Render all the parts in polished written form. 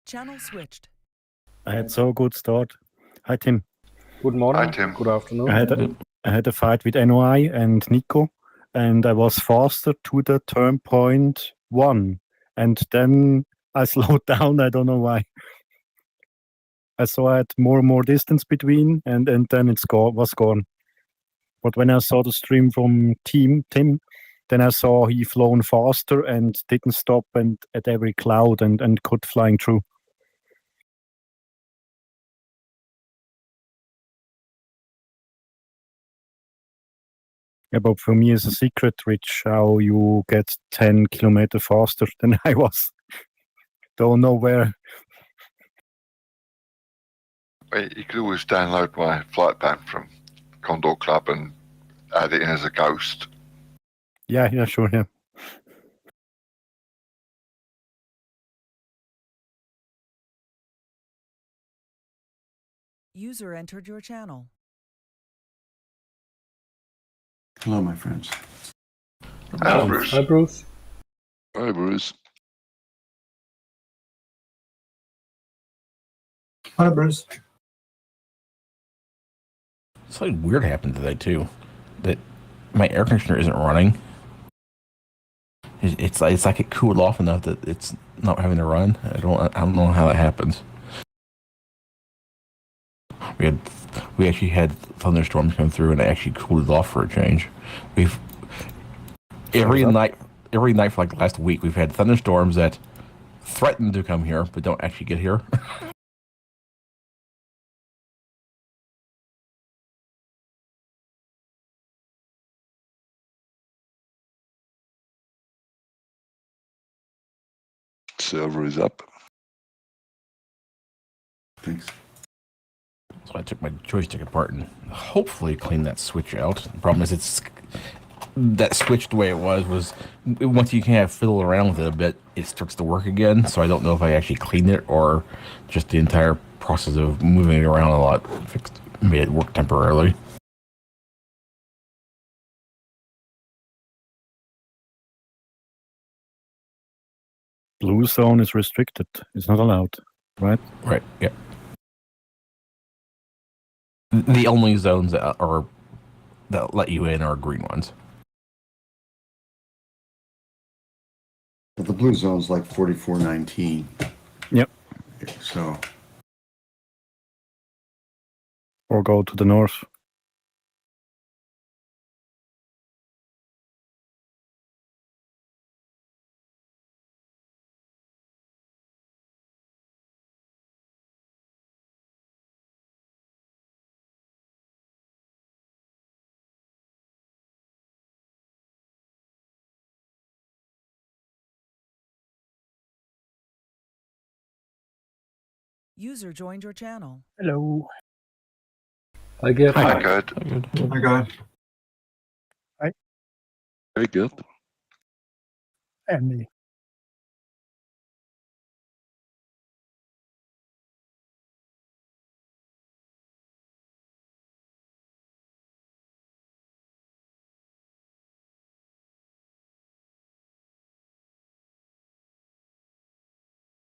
Channel switched. I had so good start. Hi Tim. Good morning. Hi, Tim. Good afternoon. I had a fight with NOI and Nico, and I was faster to the turn point 1, and then I slowed down. I don't know why. I saw I had more and more distance between, and then was gone. But when I saw the stream from Tim, then I saw he flown faster and didn't stop and at every cloud and could flying through. Yeah, but for me, it's a secret, Rich, how you get 10 kilometers faster than I was. Don't know where. You could always download my flight plan from Condor Club and add it in as a ghost. Yeah, sure, yeah. User entered your channel. Hello, my friends. Hello, Bruce. Hi, Bruce. Hi, Bruce. Hi, Bruce. Something weird happened today too. That my air conditioner isn't running. It's like it cooled off enough that it's not having to run. I don't know how that happens. We actually had thunderstorms come through, and it actually cooled it off for a change. Every night for like the last week, we've had thunderstorms that threaten to come here but don't actually get here. Server is up. Thanks. So I took my joystick apart and hopefully clean that switch out. The problem is it's that switch the way it was once you kind of fiddle around with it a bit, it starts to work again. So I don't know if I actually cleaned it or just the entire process of moving it around a lot made it work temporarily. Blue zone is restricted. It's not allowed, right? Right, yeah. The only zones that let you in are green ones. But the blue zone's like 4419. Yep. So Or go to the north. User joined your channel. Hello. Hi, Gert. Hi, good. hi, guys. Very good. Andy.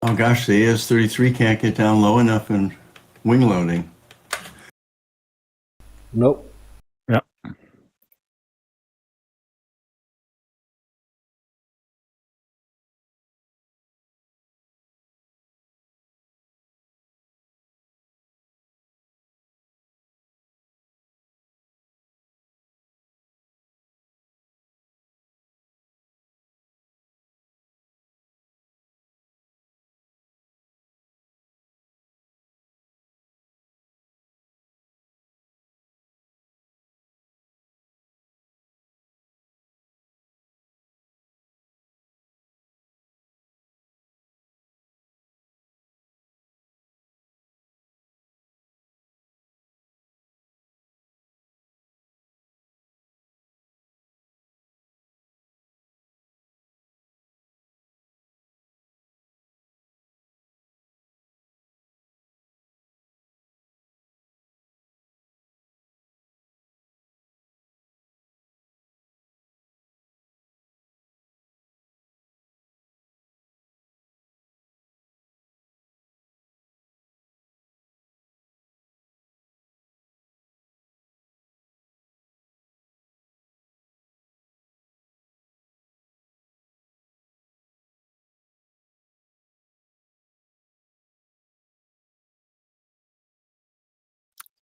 Oh gosh, the AS-33 can't get down low enough in wing loading. Nope.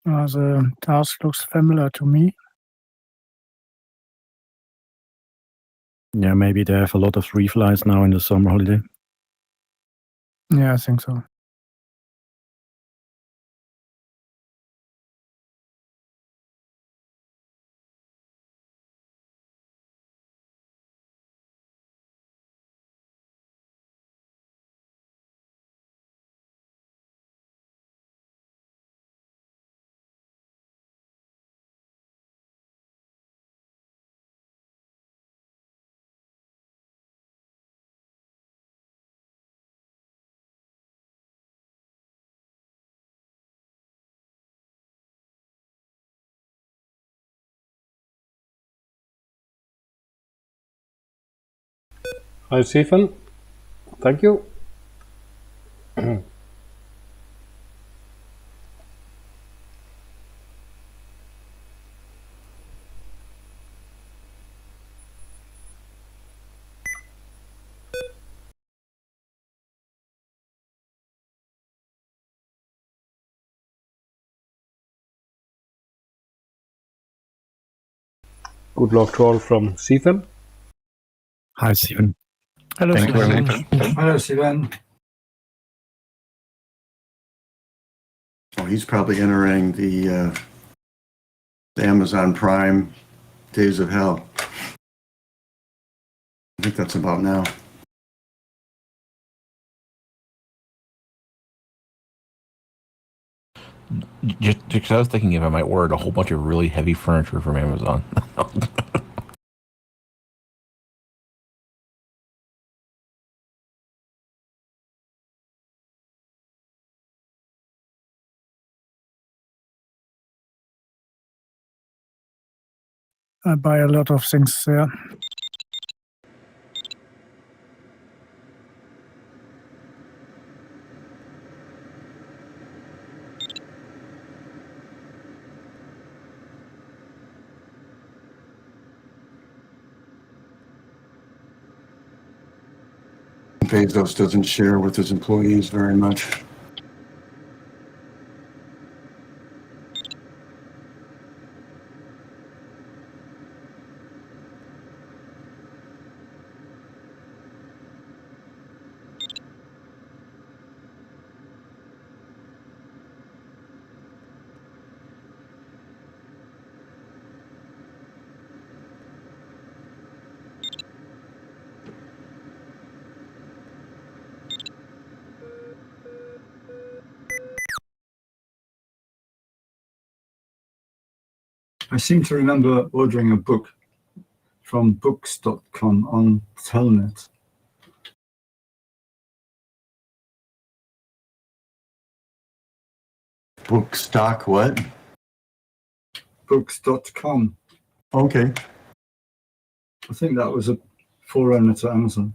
The task looks familiar to me. Yeah, maybe they have a lot of reflies now in the summer holiday. Yeah, I think so. Hi, Stephen. Thank you. Good luck to all from Stephen. Hi, Stephen. Hello, Thank you very Stephen. much. Hello, Stephen. Oh, he's probably entering the Amazon Prime Days of Hell. I think that's about now. Just because I was thinking if I might order a whole bunch of really heavy furniture from Amazon. I buy a lot of things there. Bezos doesn't share with his employees very much. I seem to remember ordering a book from books.com on Telnet. Book stock what? Books.com. Okay. I think that was a forerunner to Amazon.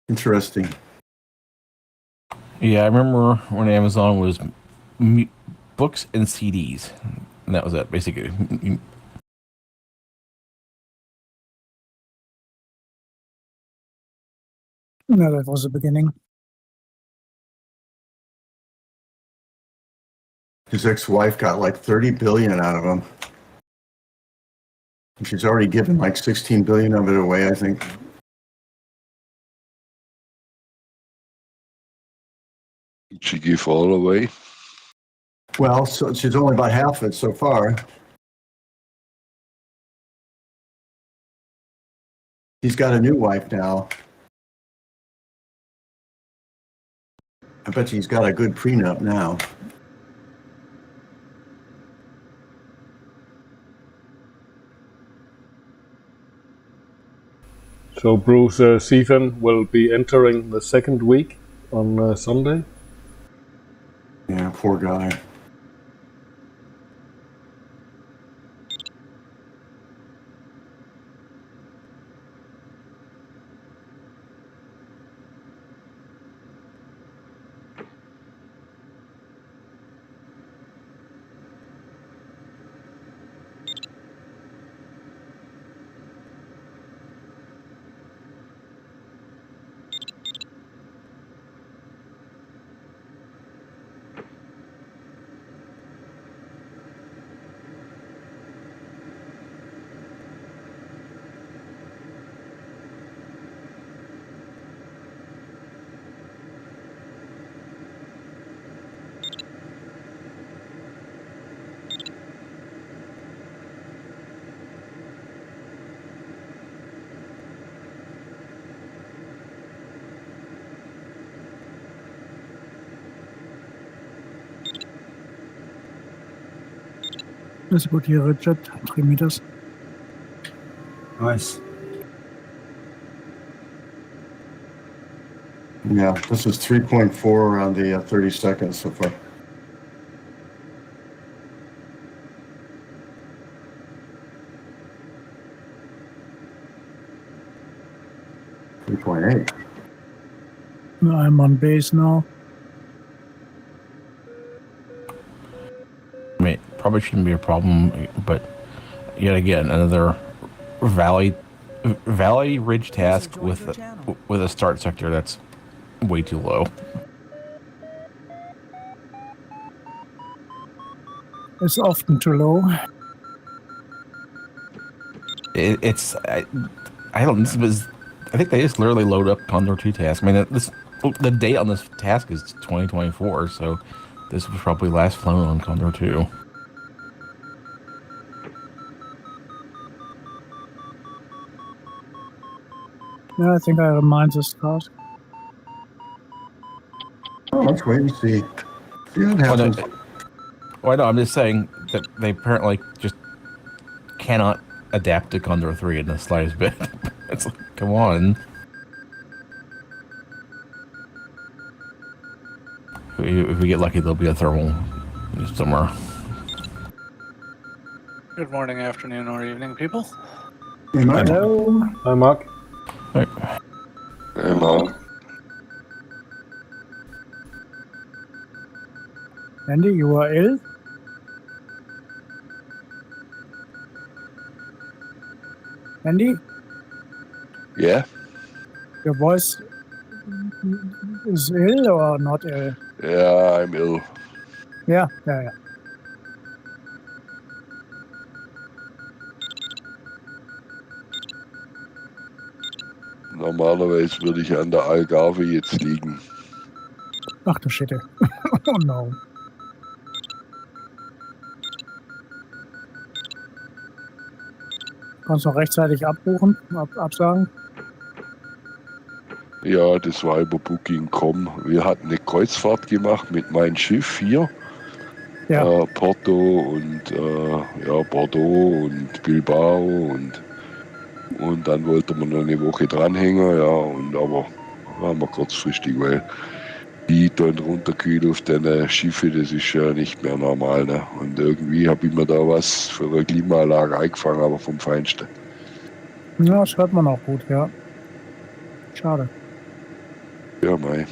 Interesting. Yeah, I remember when Amazon was books and CDs. And that was it, basically. No, that was the beginning. His ex-wife got like 30 billion out of him. And she's already given like 16 billion of it away, I think. She give all away. Well, so she's only about half of it so far. He's got a new wife now. I bet you he's got a good prenup now. So Bruce, Stephen will be entering the second week on Sunday. Yeah, poor guy. That's good here, Richard. 3 meters. Nice. Yeah, this is 3.4 on the 30 seconds so far. .8. I'm on base now. I mean, probably shouldn't be a problem, but yet again, another valley ridge task joined with your channel. a start sector that's way too low. It's often too low. It's I don't. I think they just literally load up Condor3 task. I mean, the date on this task is 2024, so this was probably last flown on Condor2. Yeah, I think I remind this task. Oh, let's wait and see. See what happens. Well, no, I'm just saying that they apparently just cannot adapt to Condor3 in the slightest bit. It's like, come on. If we get lucky, there'll be a thermal somewhere. Good morning, afternoon, or evening, people. Hey, Mark. Hello. Hi, Mark. Right. Hey, Mark. Andy, you are ill? Andy, Yeah? your voice is ill or not ill? Yeah, I'm ill. Yeah. Normalerweise würde ich an der Algarve jetzt liegen. Ach du Shit. Oh no. Kannst du noch rechtzeitig abbuchen, absagen? Ja, das war über Booking.com. Wir hatten eine Kreuzfahrt gemacht mit meinem Schiff hier. Ja. Porto und Bordeaux und Bilbao und dann wollte man noch eine Woche dranhängen, ja, und aber waren wir kurzfristig, weil die dann runterkühlt auf den Schiffe, das ist ja nicht mehr normal, ne? Und irgendwie habe ich mir da was für eine Klimaanlage eingefangen, aber vom Feinsten. Ja, das hört man auch gut, ja. Schade. Ja, mei.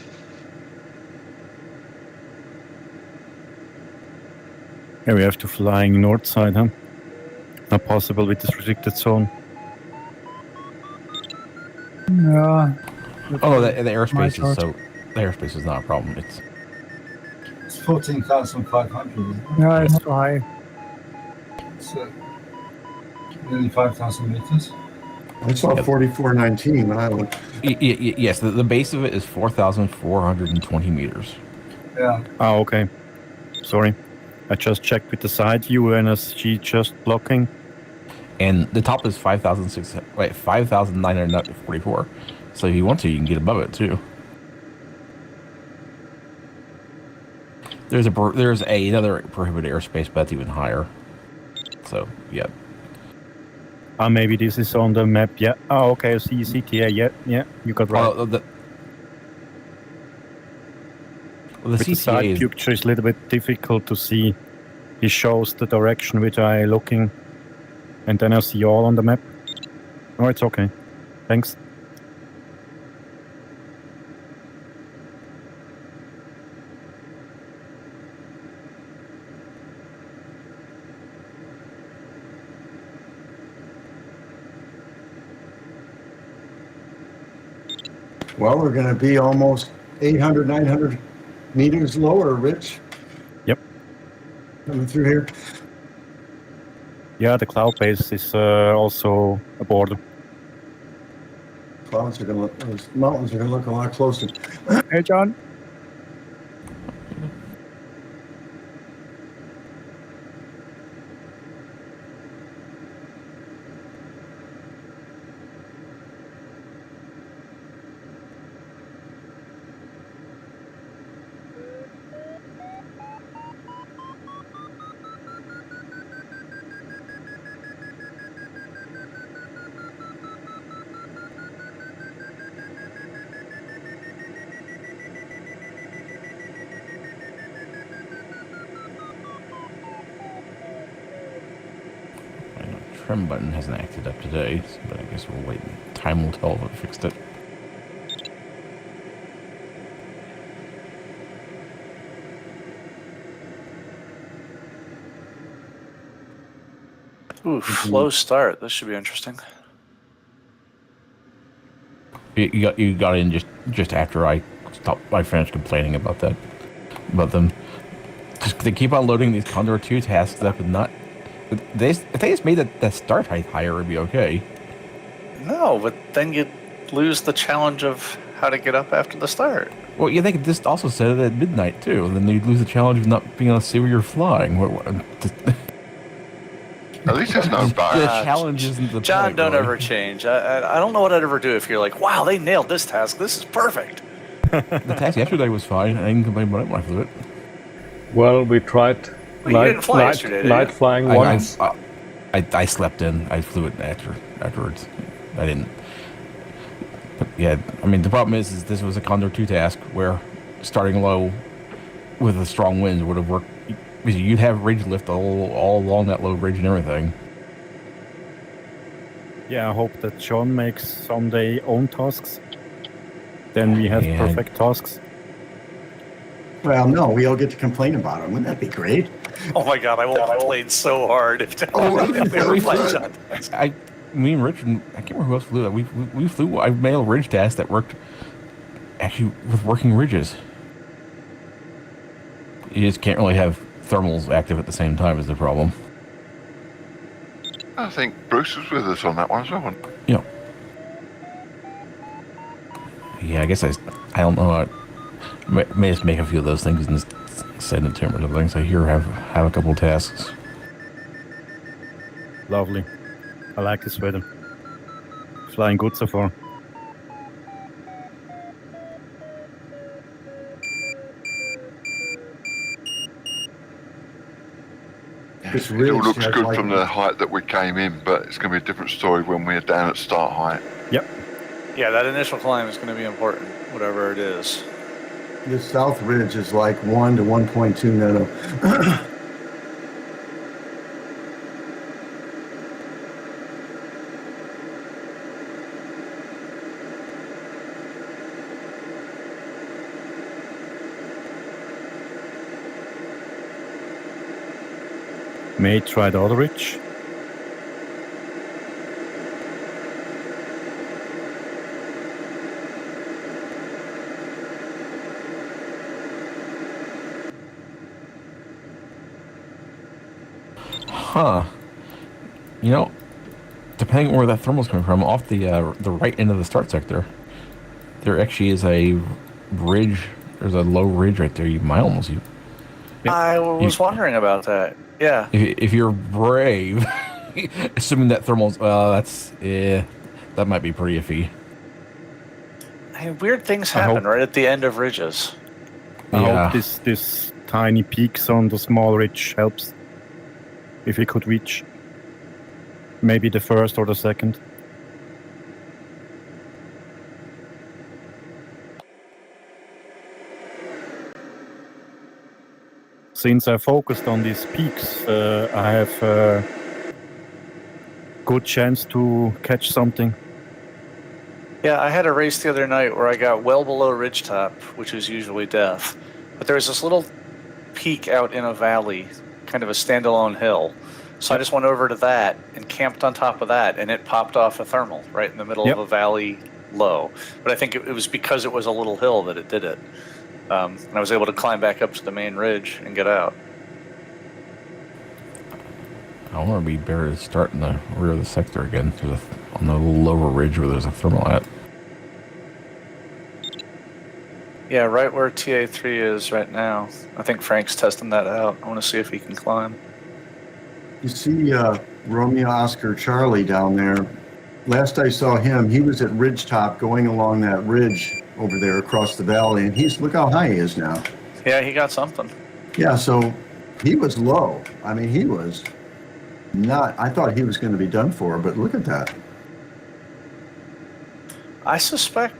Yeah, we have to flying north side, huh? Not possible with this restricted zone. Ja. Oh, the airspace My is chart. so. The airspace is not a problem. It's 14,500, isn't it? Yeah, it's too high. It's nearly 5,000 meters. I saw 4419 when I looked. Yes, the base of it is 4,420 meters. Yeah. Oh, okay. Sorry. I just checked with the side view, NSG just blocking. And the top is 5,944. So if you want to, you can get above it too. There's another prohibited airspace, but that's even higher. So yeah. Maybe this is on the map. Yeah. Oh, okay. I see CTA. Yeah. You got right. The With the CTA side is picture is a little bit difficult to see. It shows the direction which I looking, and then I see all on the map. Oh, it's okay. Thanks. Well, we're going to be almost 800, 900 meters lower, Rich. Yep. Coming through here. Yeah, the cloud base is also a border. Clouds are going to look, those mountains are going to look a lot closer. Hey, John. trim button hasn't acted up today, but I guess we'll wait. Time will tell if it fixed it. Ooh, slow start. This should be interesting. You got in just after I finished complaining about that, about them. Just, they keep on loading these Condor3 tasks up and not. If they just made that start height higher, it'd be okay. No, but then you'd lose the challenge of how to get up after the start. Well, they could just also set it at midnight too, and then you'd lose the challenge of not being able to see where you're flying. At least it's no The bad. challenge isn't the John, point, don't really. ever change. I don't know what I'd ever do if you're like, wow, they nailed this task. This is perfect. The task yesterday was fine. I didn't complain about it when I flew it. Well, we tried Well, you didn't fly yesterday, did you? night flying once. I slept in. I flew it afterwards. I didn't. But yeah, I mean, the problem is this was a Condor3 task where starting low with a strong wind would have worked. Because you'd have ridge lift all along that low ridge and everything. Yeah, I hope that John makes someday own tasks. Then we have Yeah. perfect tasks. Well, no, we all get to complain about them. Wouldn't that be great? Oh my god, I will complain so hard if we fly John. Me and Rich, and I can't remember who else flew that. We flew. I made a ridge task that worked actually with working ridges. You just can't really have thermals active at the same time is the problem. I think Bruce was with us on that one as well. Yeah, I guess I don't know. I may just make a few of those things and just send it to him or something. So here, have a couple of tasks. Lovely. I like this weather. Flying good so far. This It ridge all looks has good like- from the height that we came in, but it's going to be a different story when we're down at start height. Yeah, that initial climb is going to be important, whatever it is. This south ridge is like 1 to 1.2 nano. May try the other ridge. Huh. Depending on where that thermal's coming from, off the right end of the start sector, there actually is a ridge. There's a low ridge right there. You might almost. I was wondering about that. Yeah. If you're brave, assuming that thermal's, that might be pretty iffy. I mean, weird things I happen hope- right at the end of ridges. I Yeah. hope this tiny peaks on the small ridge helps. If we could reach maybe the first or the second. Since I focused on these peaks, I have a good chance to catch something. Yeah, I had a race the other night where I got well below ridgetop, which is usually death. But there was this little peak out in a valley, kind of a standalone hill. So I just went over to that and camped on top of that, and it popped off a thermal right in the middle of a valley low. But I think it was because it was a little hill that it did it. And I was able to climb back up to the main ridge and get out. I want to be better to start in the rear of the sector again, on the little lower ridge where there's a thermal at. Yeah, right where TA3 is right now. I think Frank's testing that out. I want to see if he can climb. You see Romeo Oscar Charlie down there. Last I saw him, he was at ridgetop going along that ridge over there across the valley, and look how high he is now. Yeah, he got something. Yeah, so he was low. I mean, he was not, I thought he was going to be done for, but look at that. I suspect,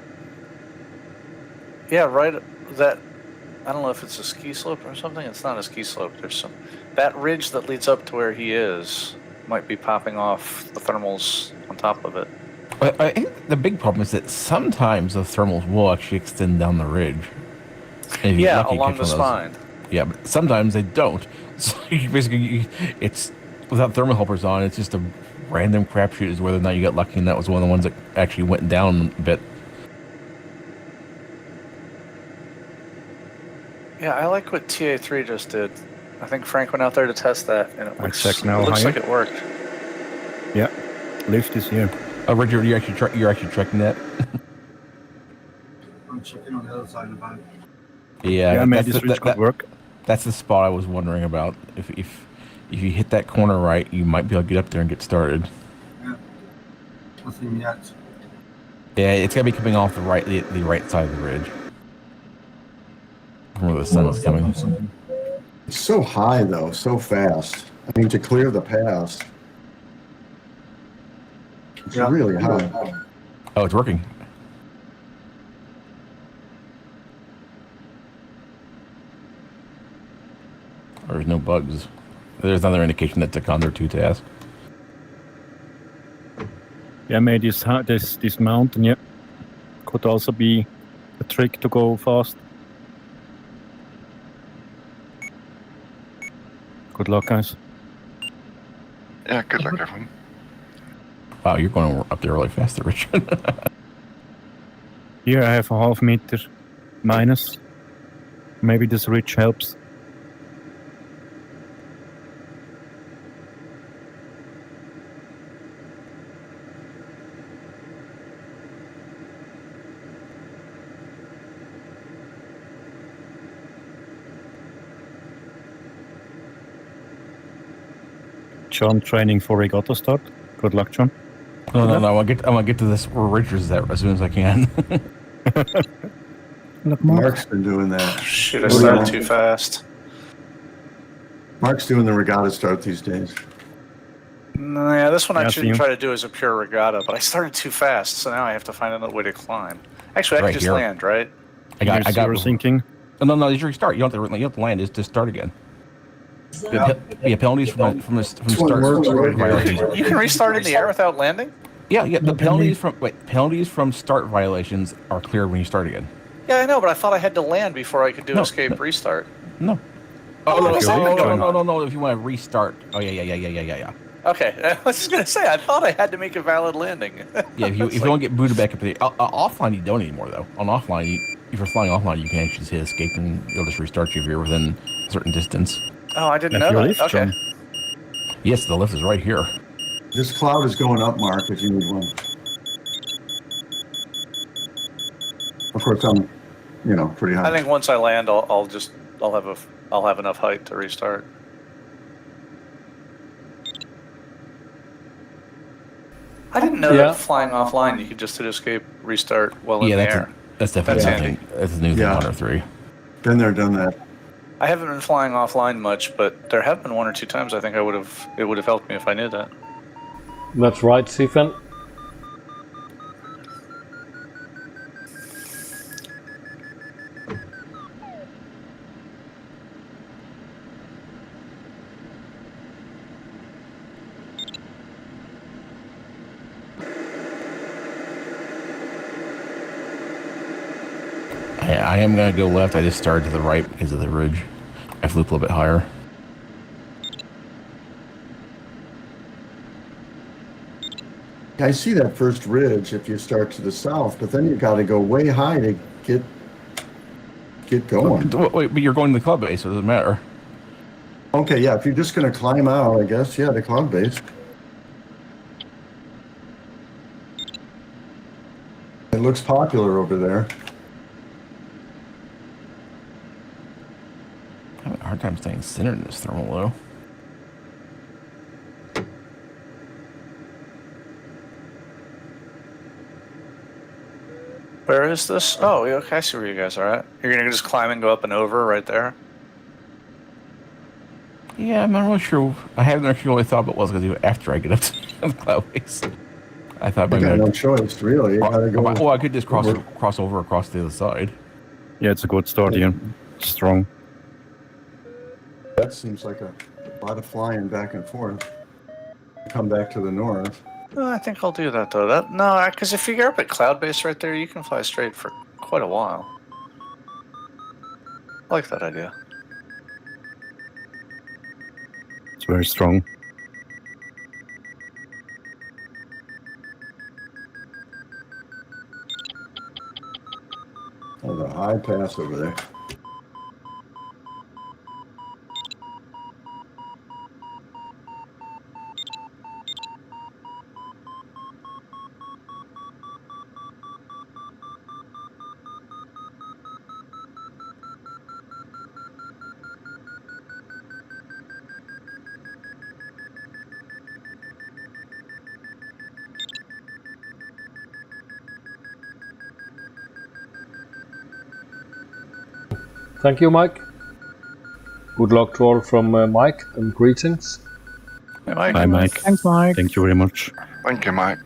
yeah, right, that, I don't know if it's a ski slope or something. It's not a ski slope. There's that ridge that leads up to where he is might be popping off the thermals on top of it. I think the big problem is that sometimes the thermals will actually extend down the ridge. And if you're Yeah, lucky, you along catch the one of those. spine. Yeah, but sometimes they don't. So it's without thermal helpers on. It's just a random crapshoot as whether or not you got lucky, and that was one of the ones that actually went down a bit. Yeah, I like what TA3 just did. I think Frank went out there to test that, and it looks, check now, it looks higher. like it worked. Yeah, lift is here. Oh, Richard, you're actually tracking that? I'm checking on the other side of the boat. Yeah, maybe this ridge could work. That's the spot I was wondering about. If you hit that corner right, you might be able to get up there and get started. Yeah. Nothing yet. Yeah, it's gonna be coming off the right side of the ridge. From where the sun is coming. It's so high though, so fast. I mean, to clear the pass, it's really high. Oh, it's working. There's no bugs. There's another indication that's a Condor3 task. Yeah, maybe this mountain, yeah, could also be a trick to go fast. Good luck, guys. Yeah, good luck, everyone. Wow, you're going up there really fast, Richard. Here I have a half meter minus. Maybe this ridge helps. John training for regatta start. Good luck, John. No. I want to get to this where Richard's is at as soon as I can. Look, Mark. Mark's been doing that. Shit, I started too fast. Mark's doing the regatta start these days. No, yeah, this one I Yeah, shouldn't see. try to do as a pure regatta, but I started too fast, so now I have to find another way to climb. Actually, I Right can just here. land, right? I got. You're sinking. No. You restart. You don't have to land. It's just start again. Yeah, penalties from start right violations. You can restart in the air without landing? Yeah. The penalties from start violations are cleared when you start again. Yeah, I know, but I thought I had to land before I could do No, escape restart. No. Oh, no, what is that going on? no. If you want to restart. Oh yeah. Okay, I was just going to say, I thought I had to make a valid landing. Yeah, if you don't get booted back up there. Offline, you don't anymore, though. On offline, if you're flying offline, you can actually just hit escape and it'll just restart you if you're within a certain distance. Oh, I didn't If know you that. lift, Okay. John. Yes, the lift is right here. This cloud is going up, Mark, if you need one. Of course, I'm, pretty high. I think once I land, I'll have enough height to restart. I didn't know that flying offline you could just hit escape restart while in the air. That's definitely That's something. That's a new thing on Condor3. Been there, done that. I haven't been flying offline much, but there have been one or two times I think it would have helped me if I knew that. That's right, Stephen. I am going to go left. I just started to the right because of the ridge. I flew up a little bit higher. I see that first ridge if you start to the south, but then you got to go way high to get going. Wait, but you're going to the club base, so it doesn't matter. Okay, yeah, if you're just going to climb out, I guess, yeah, the cloud base. It looks popular over there. I'm having a hard time staying centered in this thermal low. Where is this? Oh, okay, I see where you guys are at. You're going to just climb and go up and over right there? Yeah, I'm not really sure. I haven't actually really thought about what I was going to do after I get up to the cloud base. I thought You maybe got no choice, really. You gotta go. well, I could just cross over across the other side. Yeah, it's a good start here. Strong. That seems like a lot of flying back and forth. come back to the north. Oh, I think I'll do that though. Because if you're up at Cloud Base right there, you can fly straight for quite a while. I like that idea. It's very strong. There's a high pass over there. Thank you, Mike. Good luck to all from Mike, and greetings. Hey, Mike. Hi, Mike. Thanks, Mike. Thank you very much. Thank you, Mike.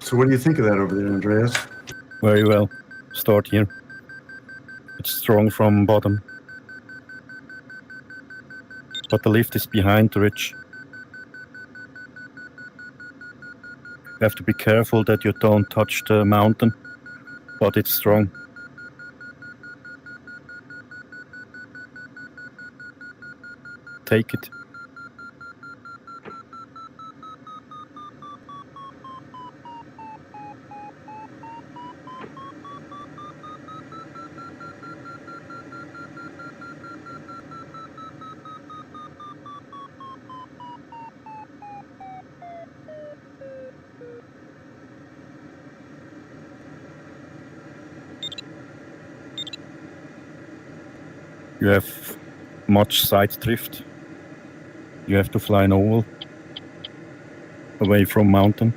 So what do you think of that over there, Andreas? Very well. Start here. It's strong from bottom. But the lift is behind the ridge. You have to be careful that you don't touch the mountain, but it's strong. Take it. You have much side drift. You have to fly an oval away from mountain.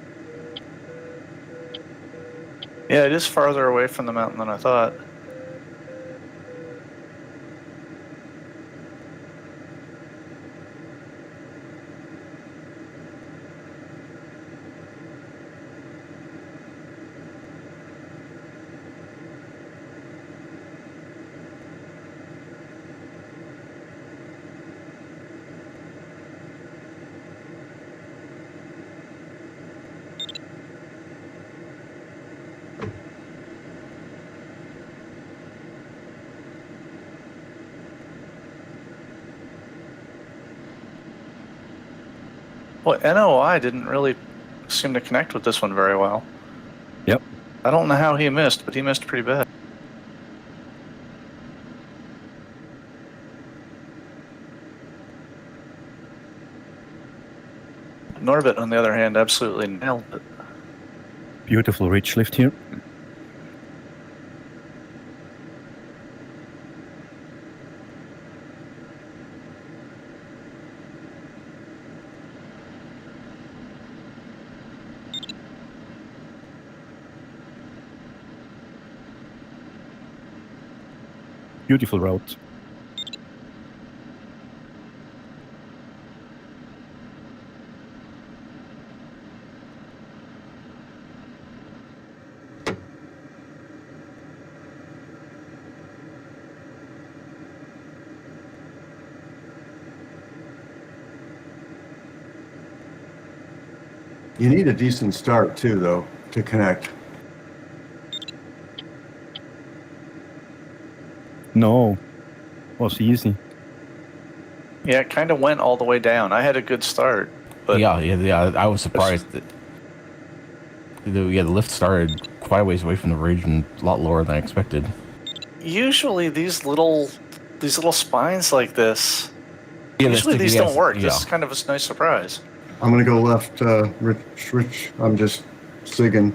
Yeah, it is farther away from the mountain than I thought. Well, NOI didn't really seem to connect with this one very well. Yep. I don't know how he missed, but he missed pretty bad. Norbit, on the other hand, absolutely nailed it. Beautiful ridge lift here. Beautiful route. You need a decent start too, though, to connect. No, was easy. Yeah, it kind of went all the way down. I had a good start, but Yeah. I was surprised that the lift started quite a ways away from the ridge and a lot lower than I expected. usually these little spines like this, Yeah, usually these don't work. Yeah. This is kind of a nice surprise. I'm gonna go left, Rich. I'm just sigging.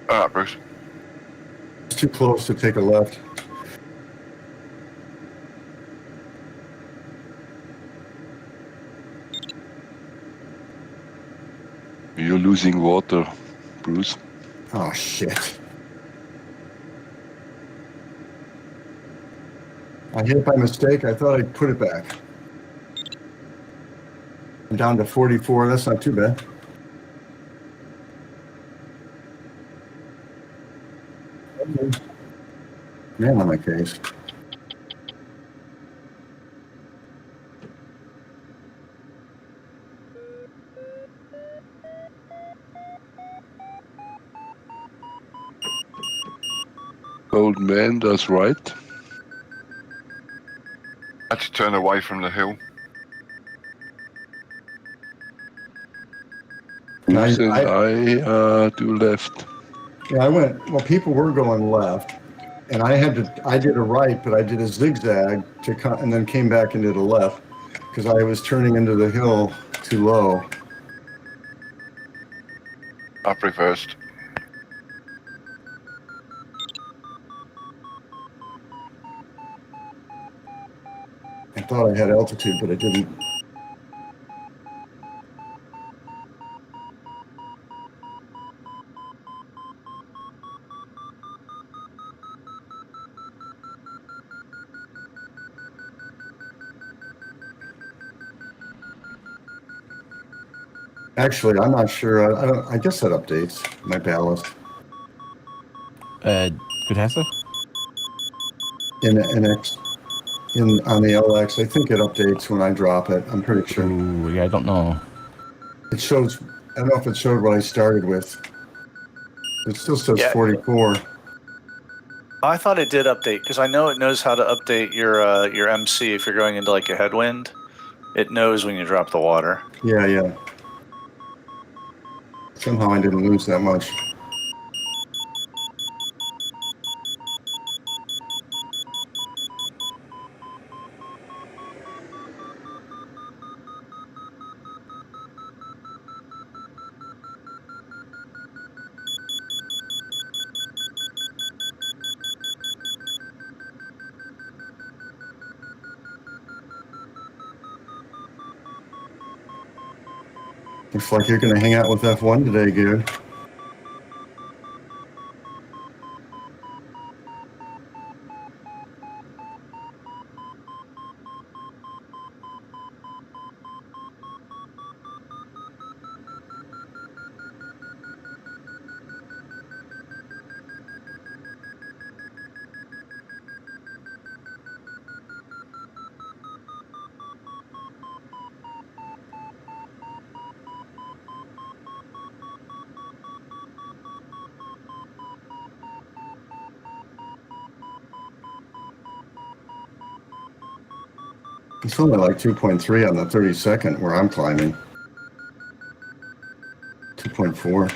All right, Bruce. It's too close to take a left. You're losing water, Bruce. Oh shit! I hit it by mistake. I thought I'd put it back. I'm down to 44. That's not too bad. Man on my case. Old man does right. Had to turn away from the hill. I Do left. Yeah, I went, well, people were going left, and I did a right, but I did a zigzag and then came back and did a left because I was turning into the hill too low. I've reversed. I thought I had altitude, but I didn't. Actually, I'm not sure. I guess that updates my ballast Good Hessa? in on the LX. I think it updates when I drop it. I'm pretty sure. Ooh, yeah, I don't know. It shows. I don't know if it showed what I started with. It still says 44. I thought it did update because I know it knows how to update your MC if you're going into like a headwind. It knows when you drop the water. Yeah. Somehow I didn't lose that much. Looks like you're going to hang out with F1 today, Gary. It's only like 2.3 on the 32nd where I'm climbing. 2.4.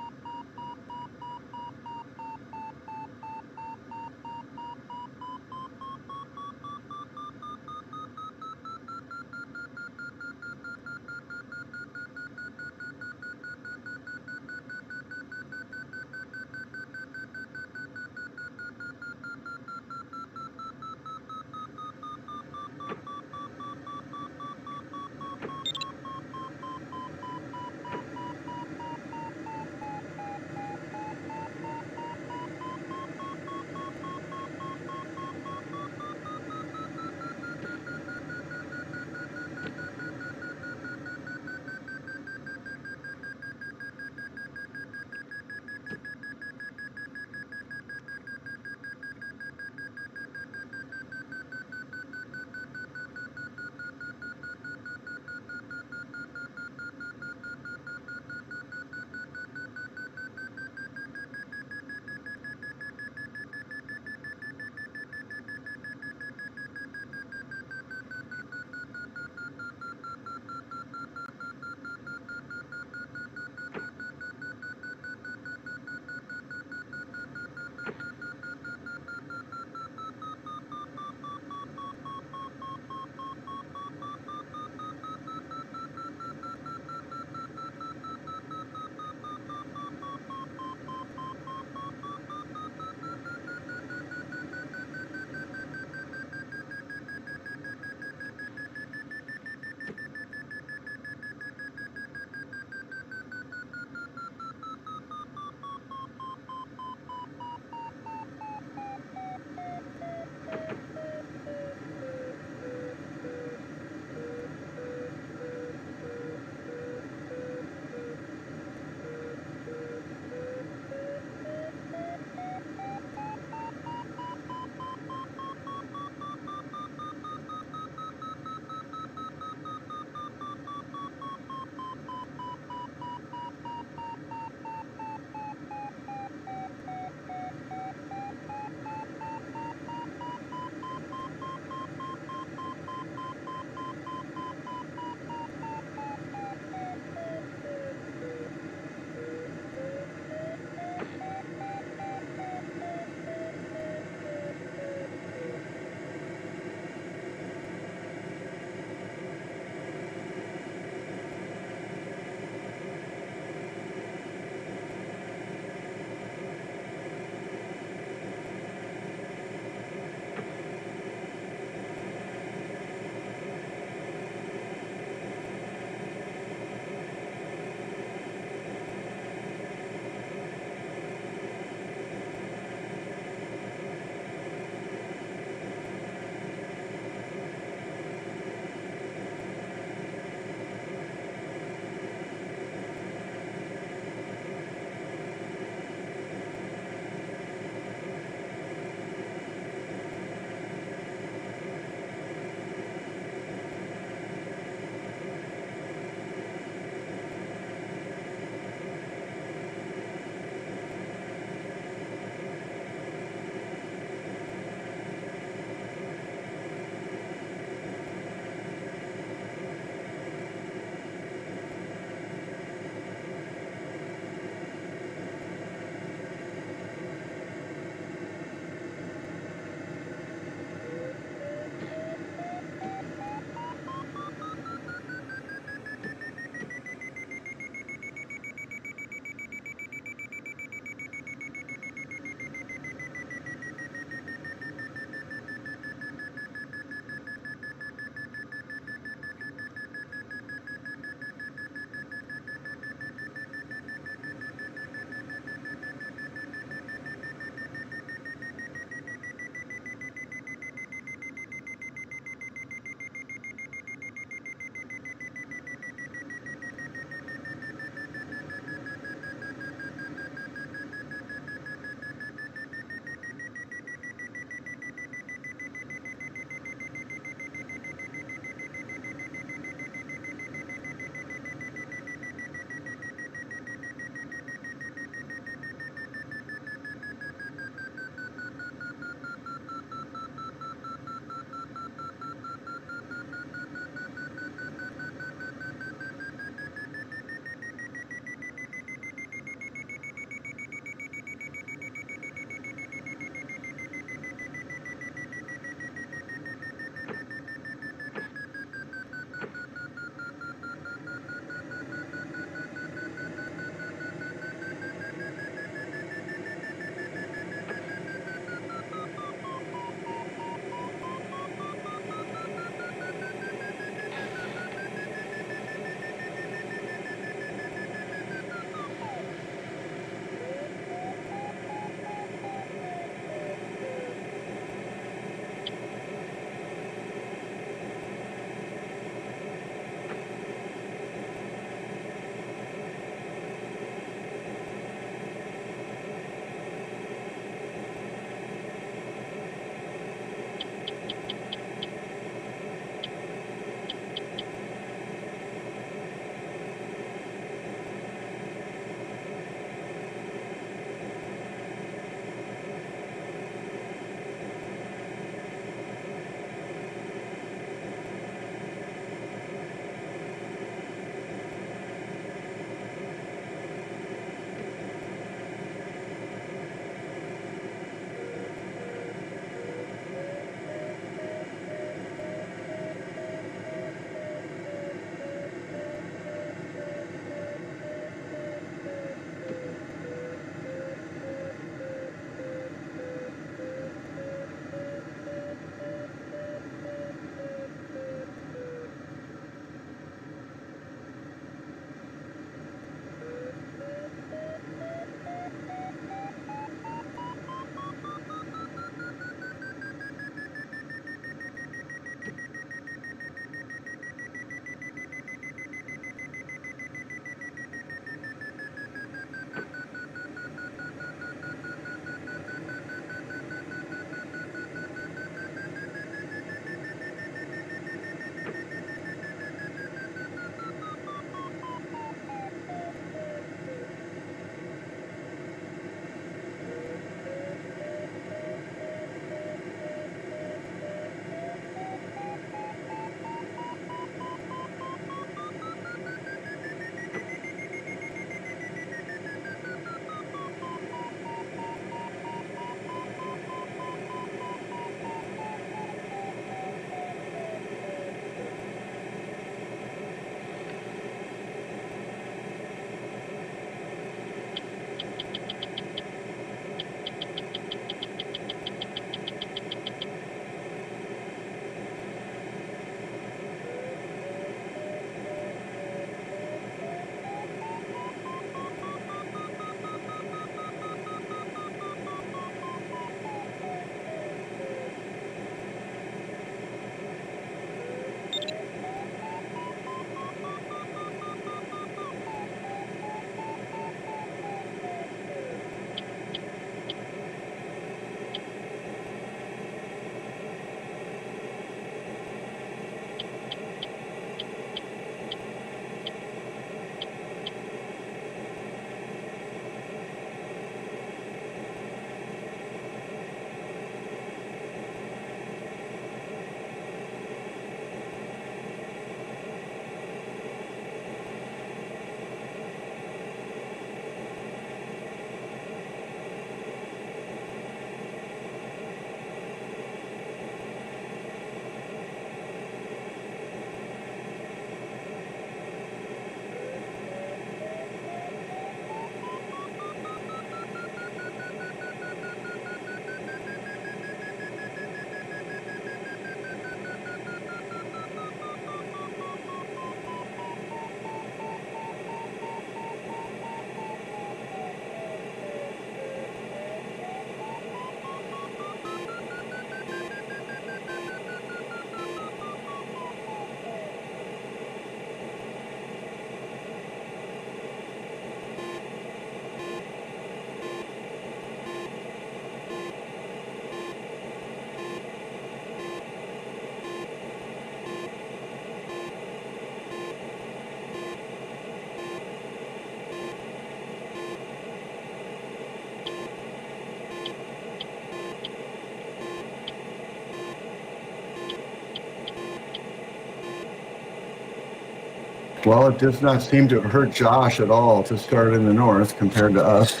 Well, it does not seem to have hurt Josh at all to start in the north compared to us.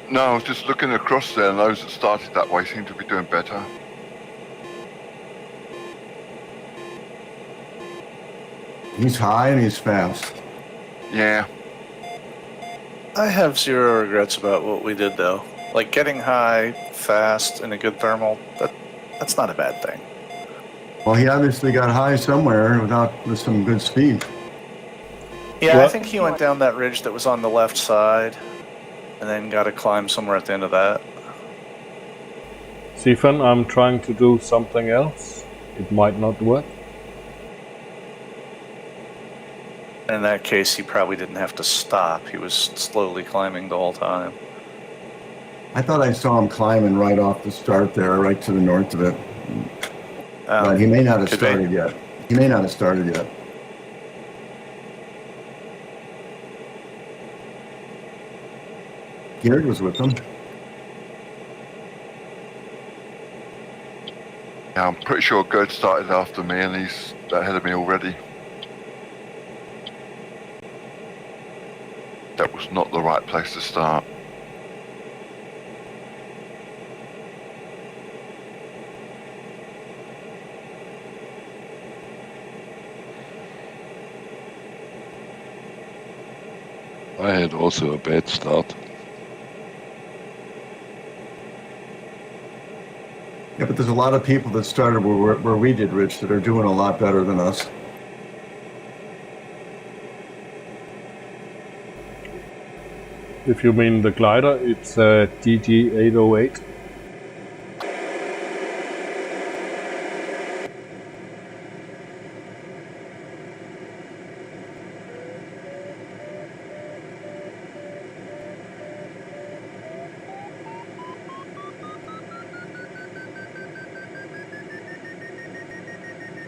No, I was just looking across there, and those that started that way seem to be doing better. He's high and he's fast. Yeah. I have zero regrets about what we did, though. Like getting high, fast, and a good thermal, that's not a bad thing. Well, he obviously got high somewhere with some good speed. Yeah, I Well- think he went down that ridge that was on the left side, and then got to climb somewhere at the end of that. Stephen, I'm trying to do something else. It might not work. In that case, he probably didn't have to stop. He was slowly climbing the whole time. I thought I saw him climbing right off the start there, right to the north of it. But he may not have could be. started yet. He may not have started yet. Gerd was with them. Yeah, I'm pretty sure Gerd started after me, and he's ahead of me already. That was not the right place to start. I had also a bad start. Yeah, but there's a lot of people that started where we did, Rich, that are doing a lot better than us. If you mean the glider, it's DG808.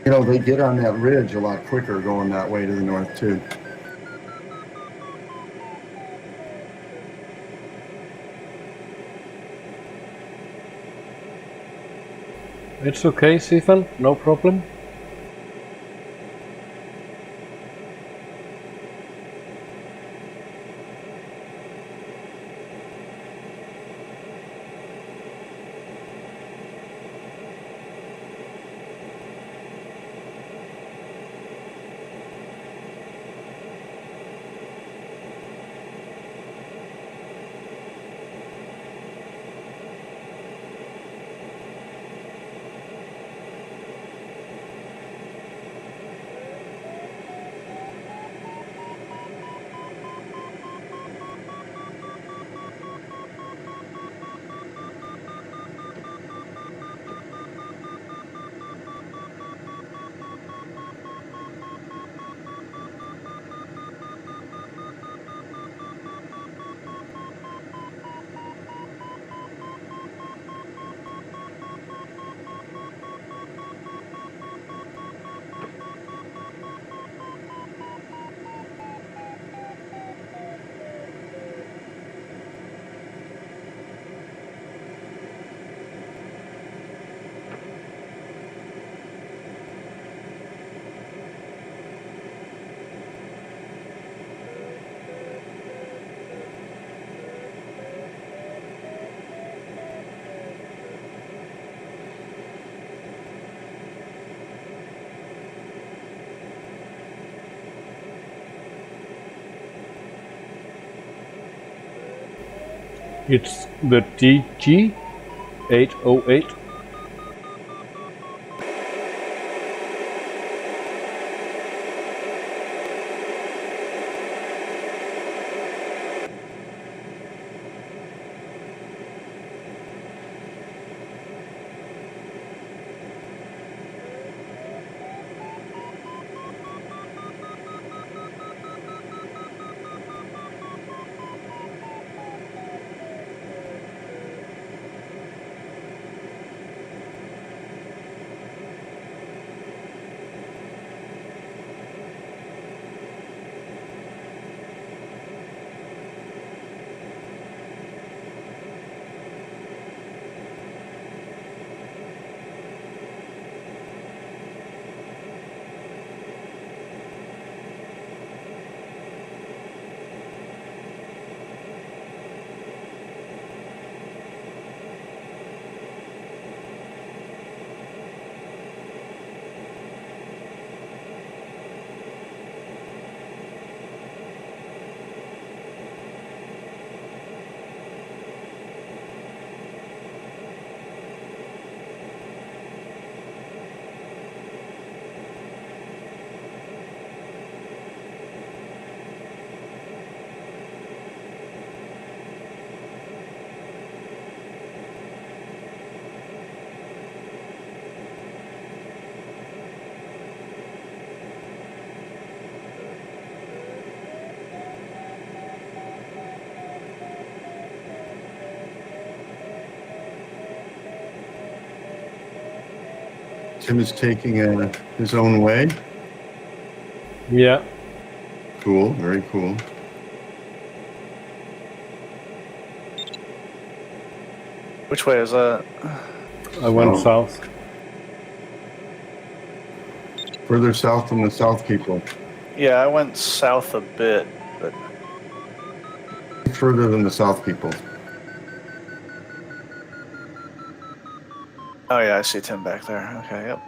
You know, they get on that ridge a lot quicker going that way to the north, too. It's okay, Stephen, no problem. It's the DG808. Tim is taking his own way. Yeah. Cool, very cool. Which way is that? I went Oh. south. Further south than the south people. Yeah, I went south a bit, but Further than the south people. oh yeah, I see Tim back there. Okay, yep.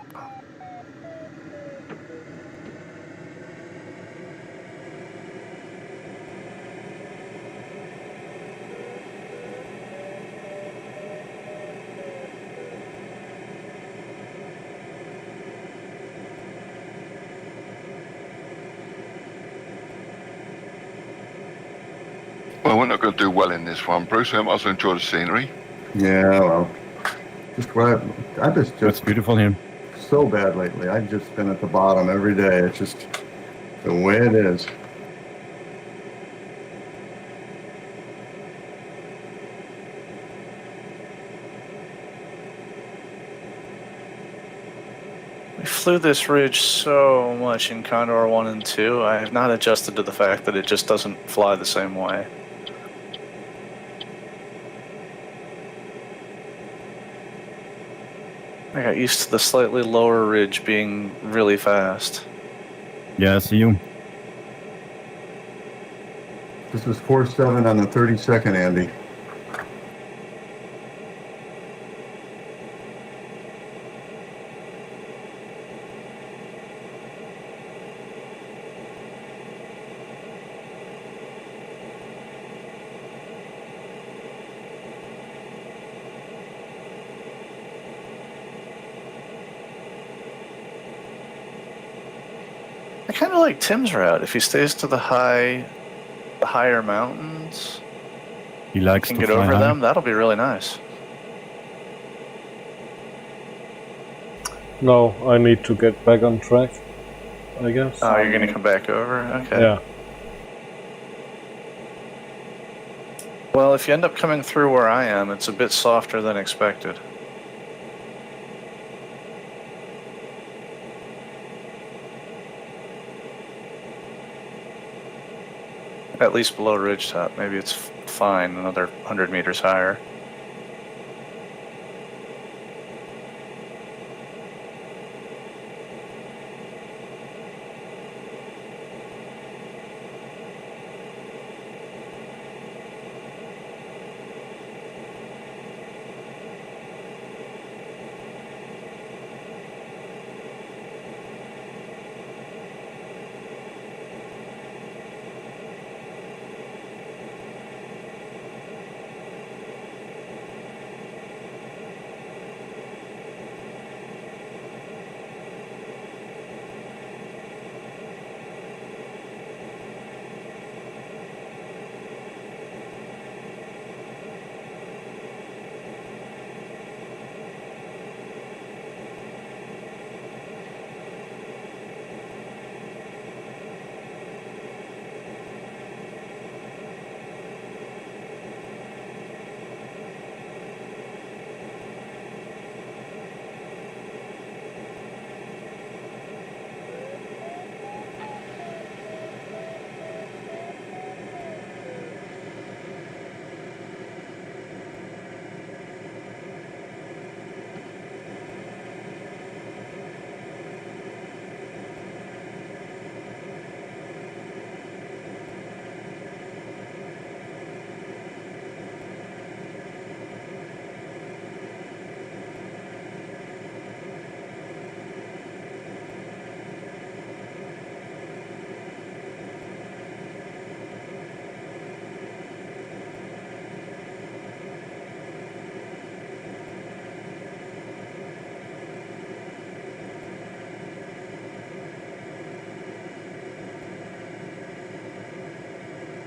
Well, we're not going to do well in this one, Bruce. We might as well enjoy the scenery. Yeah, well, just what I've It's just beautiful here. so bad lately. I've just been at the bottom every day. It's just the way it is. We flew this ridge so much in Condor 1 and 2, I have not adjusted to the fact that it just doesn't fly the same way. I got used to the slightly lower ridge being really fast. Yeah, I see you. This was 4-7 on the 32nd, Andy. I kind of like Tim's route. If he stays to the higher mountains, He likes can to get fly over high. them, that'll be really nice. No, I need to get back on track, I guess. Oh, you're going to come back over? Okay. Yeah. Well, if you end up coming through where I am, it's a bit softer than expected. At least below ridgetop. Maybe it's fine, another 100 meters higher.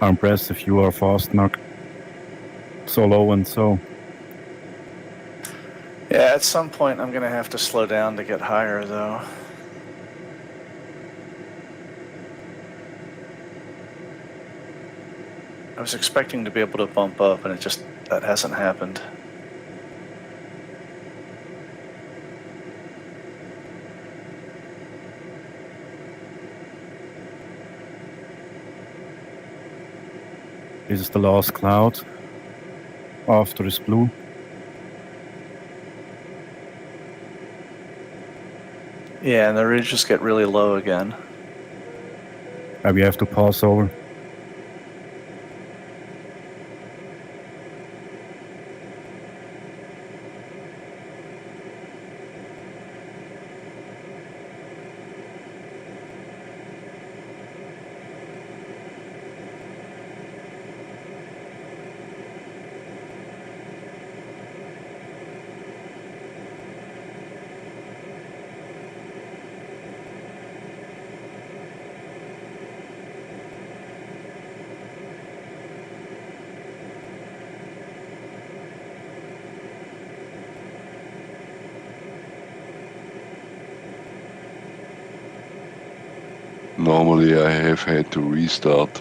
I'm impressed if you are fast knock so low and so. Yeah, at some point I'm going to have to slow down to get higher, though. I was expecting to be able to bump up, and that hasn't happened. This is the last cloud. After is blue. Yeah, and the ridges get really low again. And we have to pass over. Normally I have had to restart.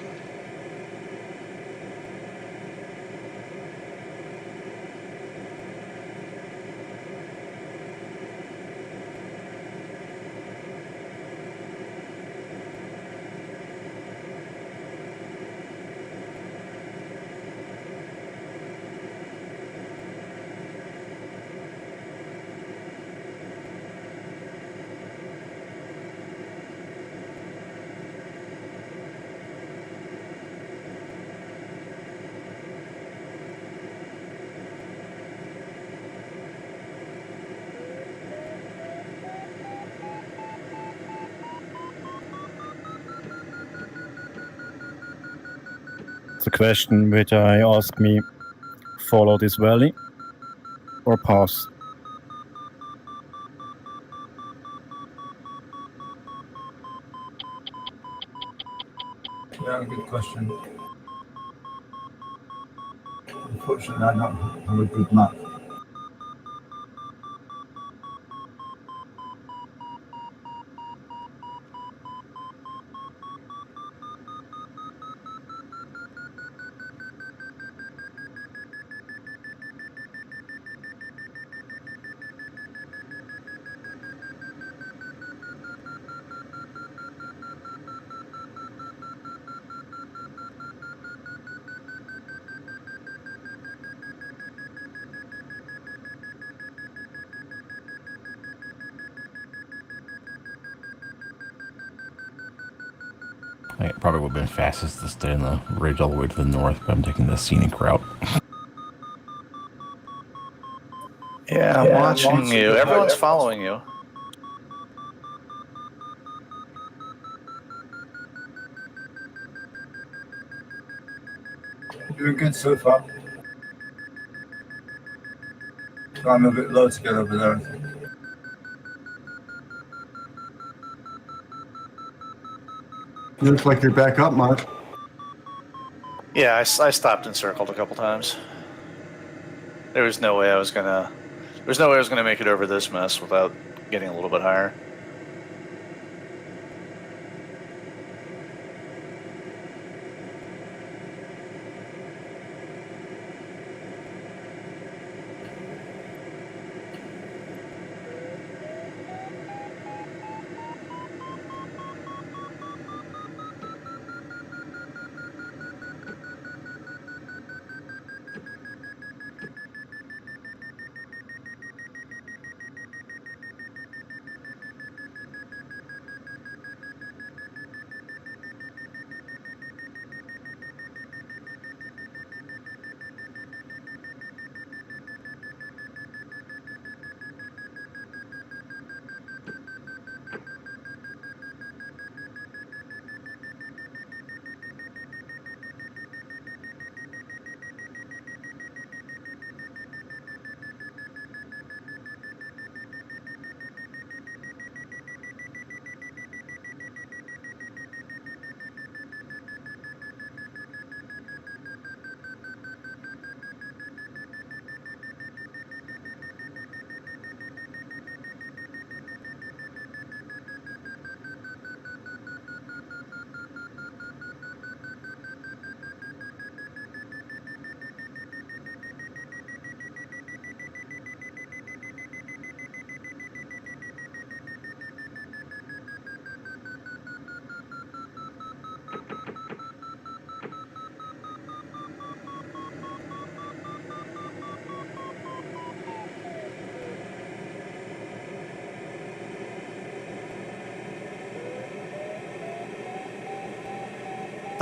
The question which I ask me, follow this valley or pass? Yeah, good question. Unfortunately, I don't have a good map. It probably would have been fastest to stay in the ridge all the way to the north, but I'm taking the scenic route. Yeah, I'm watching you. Everyone's following you. Doing good so far. So I'm a bit low to get over there, I think. You look like you're back up, Mark. Yeah, I stopped and circled a couple times. There was no way I was gonna make it over this mess without getting a little bit higher.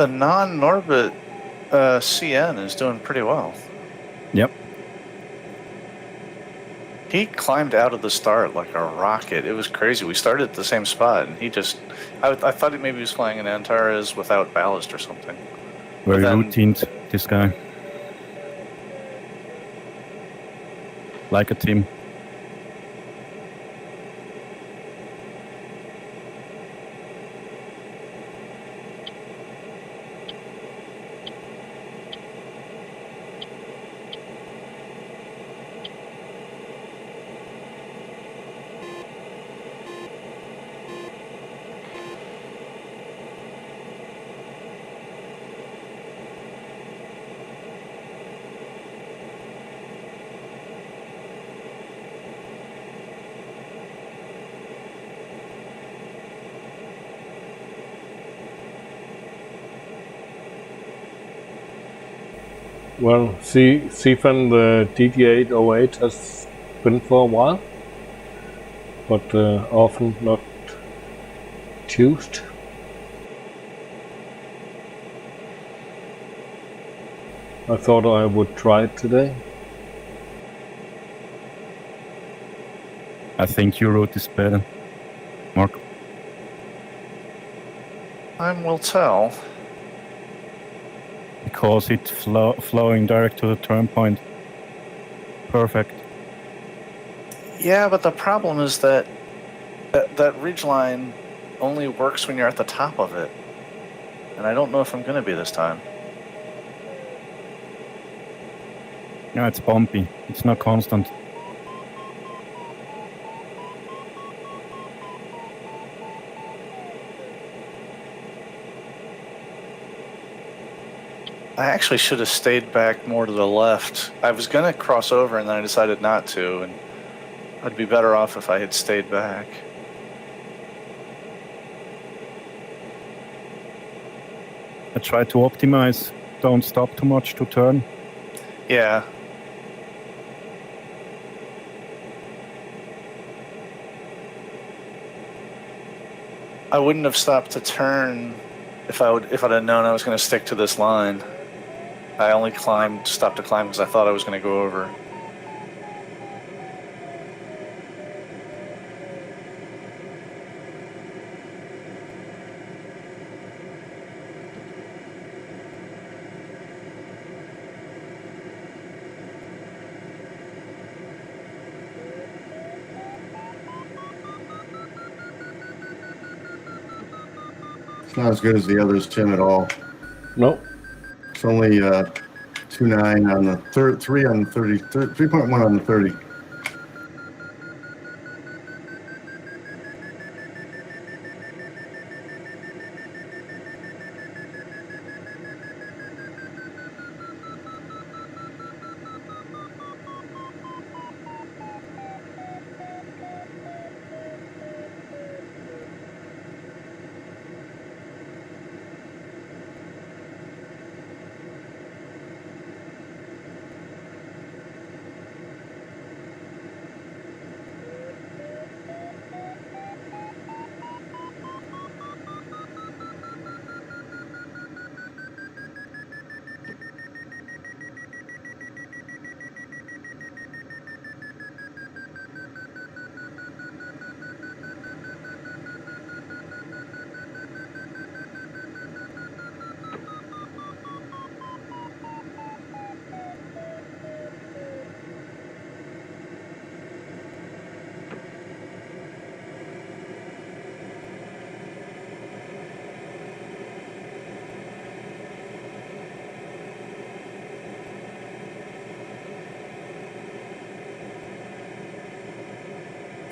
The non-Norbit CN is doing pretty well. Yep. He climbed out of the start like a rocket. It was crazy. We started at the same spot, and he just... I thought he maybe was flying an Antares without ballast or something. Very then- routined, this guy. Like a team. Well, Stephen, the DD808 has been for a while, but often not used. I thought I would try it today. I think your route is better. Mark. Time will tell. Because it's flowing direct to the turn point. Perfect. Yeah, but the problem is that ridgeline only works when you're at the top of it. And I don't know if I'm going to be this time. No, it's bumpy. It's not constant. I actually should have stayed back more to the left. I was going to cross over and then I decided not to, and I'd be better off if I had stayed back. I try to optimize. Don't stop too much to turn. Yeah. I wouldn't have stopped to turn if I'd have known I was going to stick to this line. I only stopped to climb because I thought I was going to go over. It's not as good as the others, Tim, at all. No. It's only 2.9 on the 3 on the 30, 3.1 on the 30.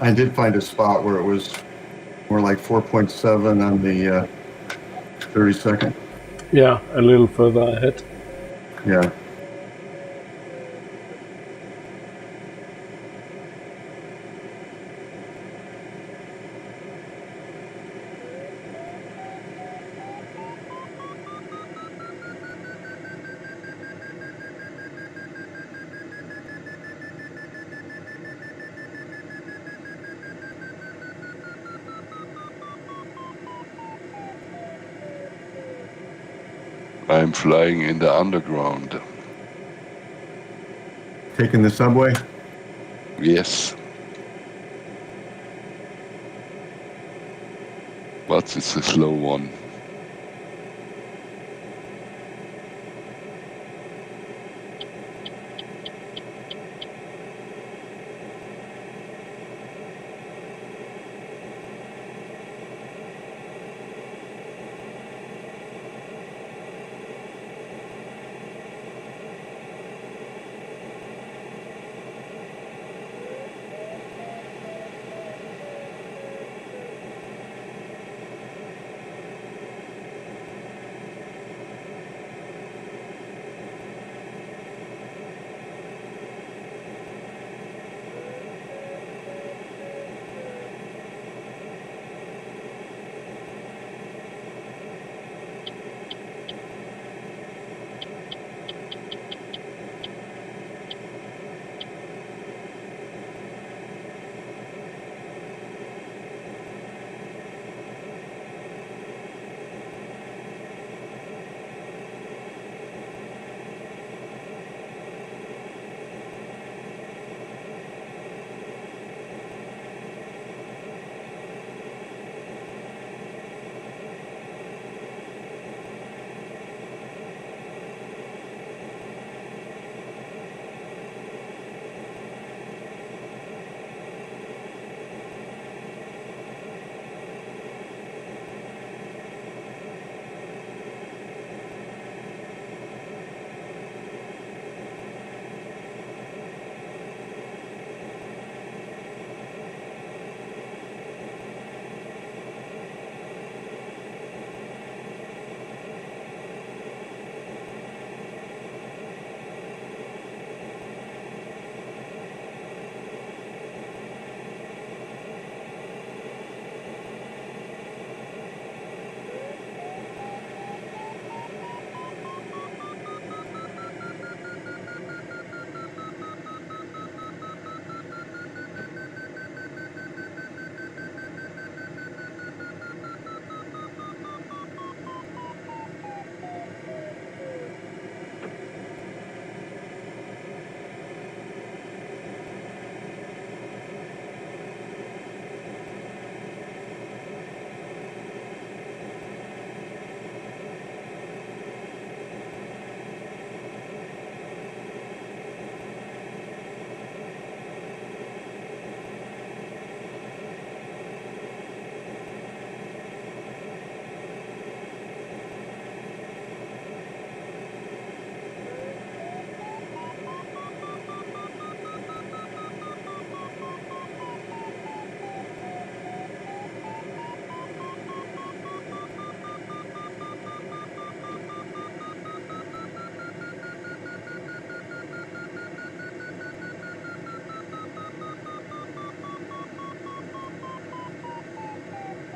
I did find a spot where it was more like 4.7 on the 32nd. Yeah, a little further ahead. Yeah. I'm flying in the underground. Taking the subway? Yes. But it's a slow one.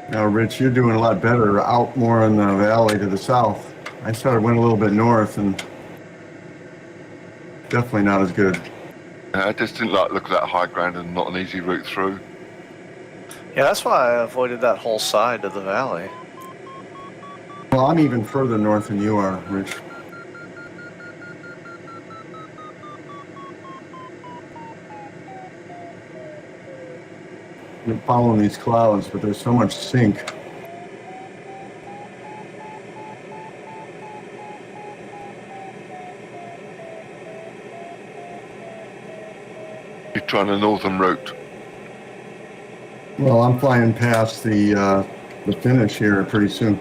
Now, Rich, you're doing a lot better out more in the valley to the south. I went a little bit north and definitely not as good. I just didn't like look at that high ground and not an easy route through. Yeah, that's why I avoided that whole side of the valley. Well, I'm even further north than you are, Rich. You're following these clouds, but there's so much sink. You're trying the northern route. Well, I'm flying past the finish here pretty soon.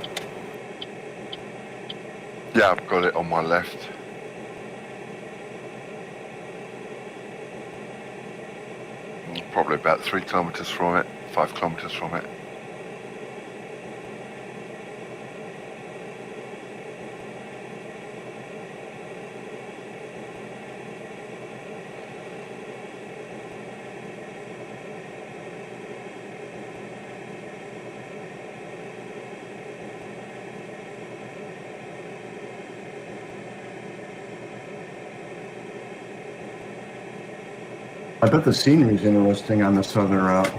Yeah, I've got it on my left. Probably about 3 kilometers from it, 5 kilometers from it. I bet the scenery's interesting on the southern route.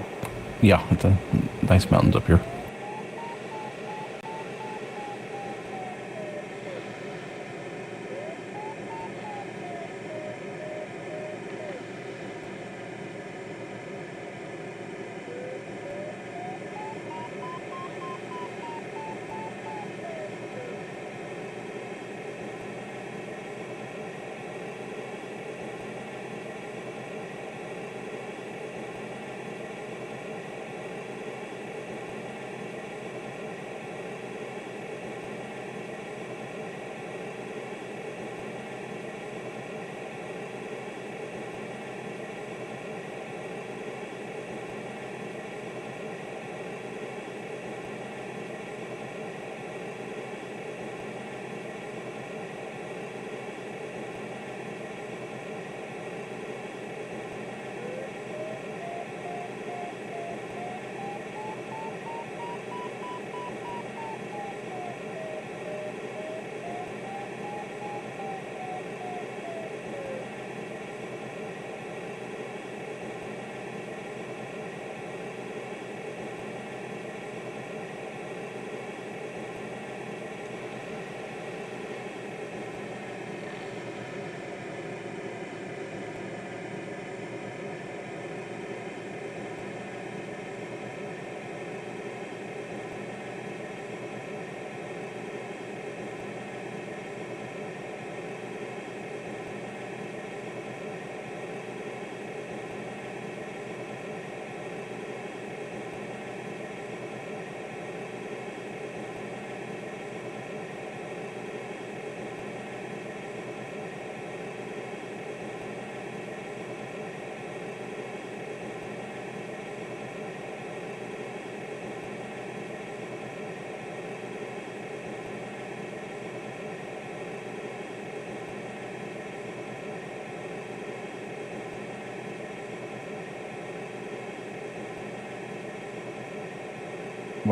Yeah, it's a nice mountains up here.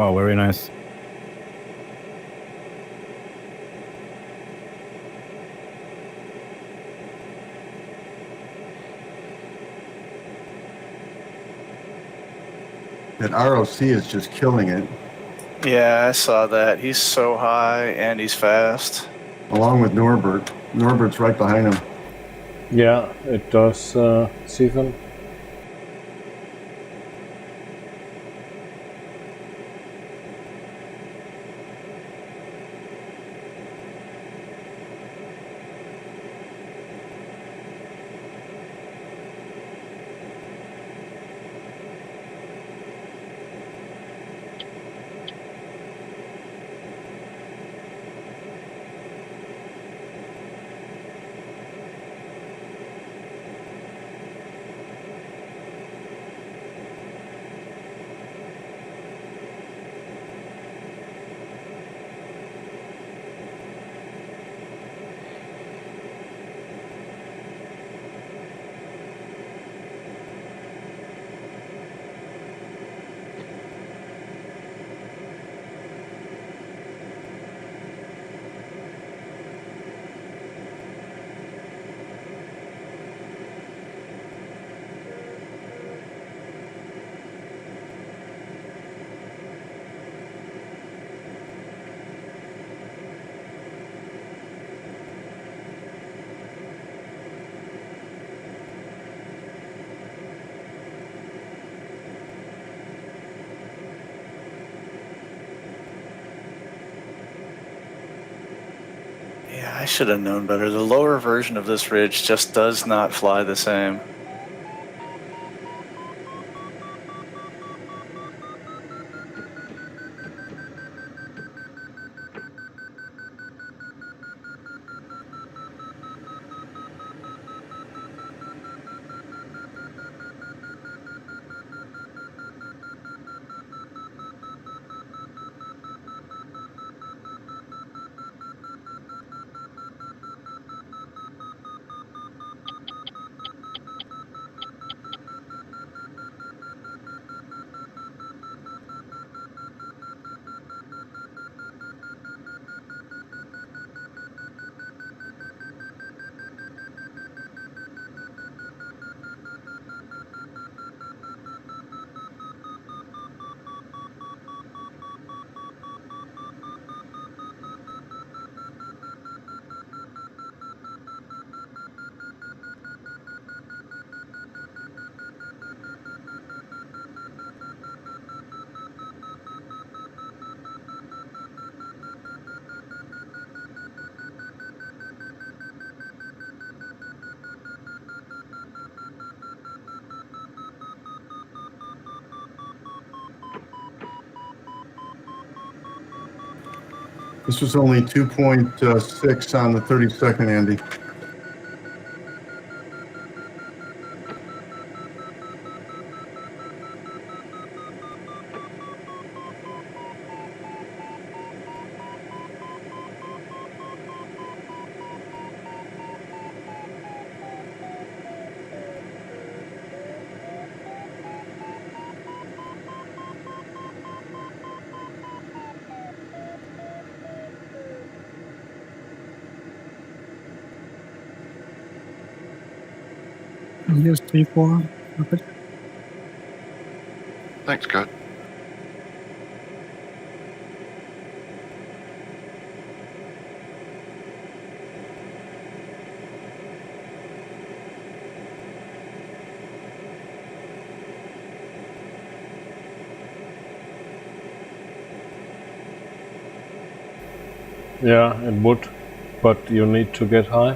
Wow, very nice. That ROC is just killing it, Yeah, I saw that. He's so high and he's fast. along with Norbert. Norbert's right behind him. Yeah, it does, Stephen. Yeah, I should have known better. The lower version of this ridge just does not fly the same. This was only 2.6 on the 32nd, Andy. Here's 3-4. Perfect. Thanks, Kurt. Yeah, it would, but you need to get high.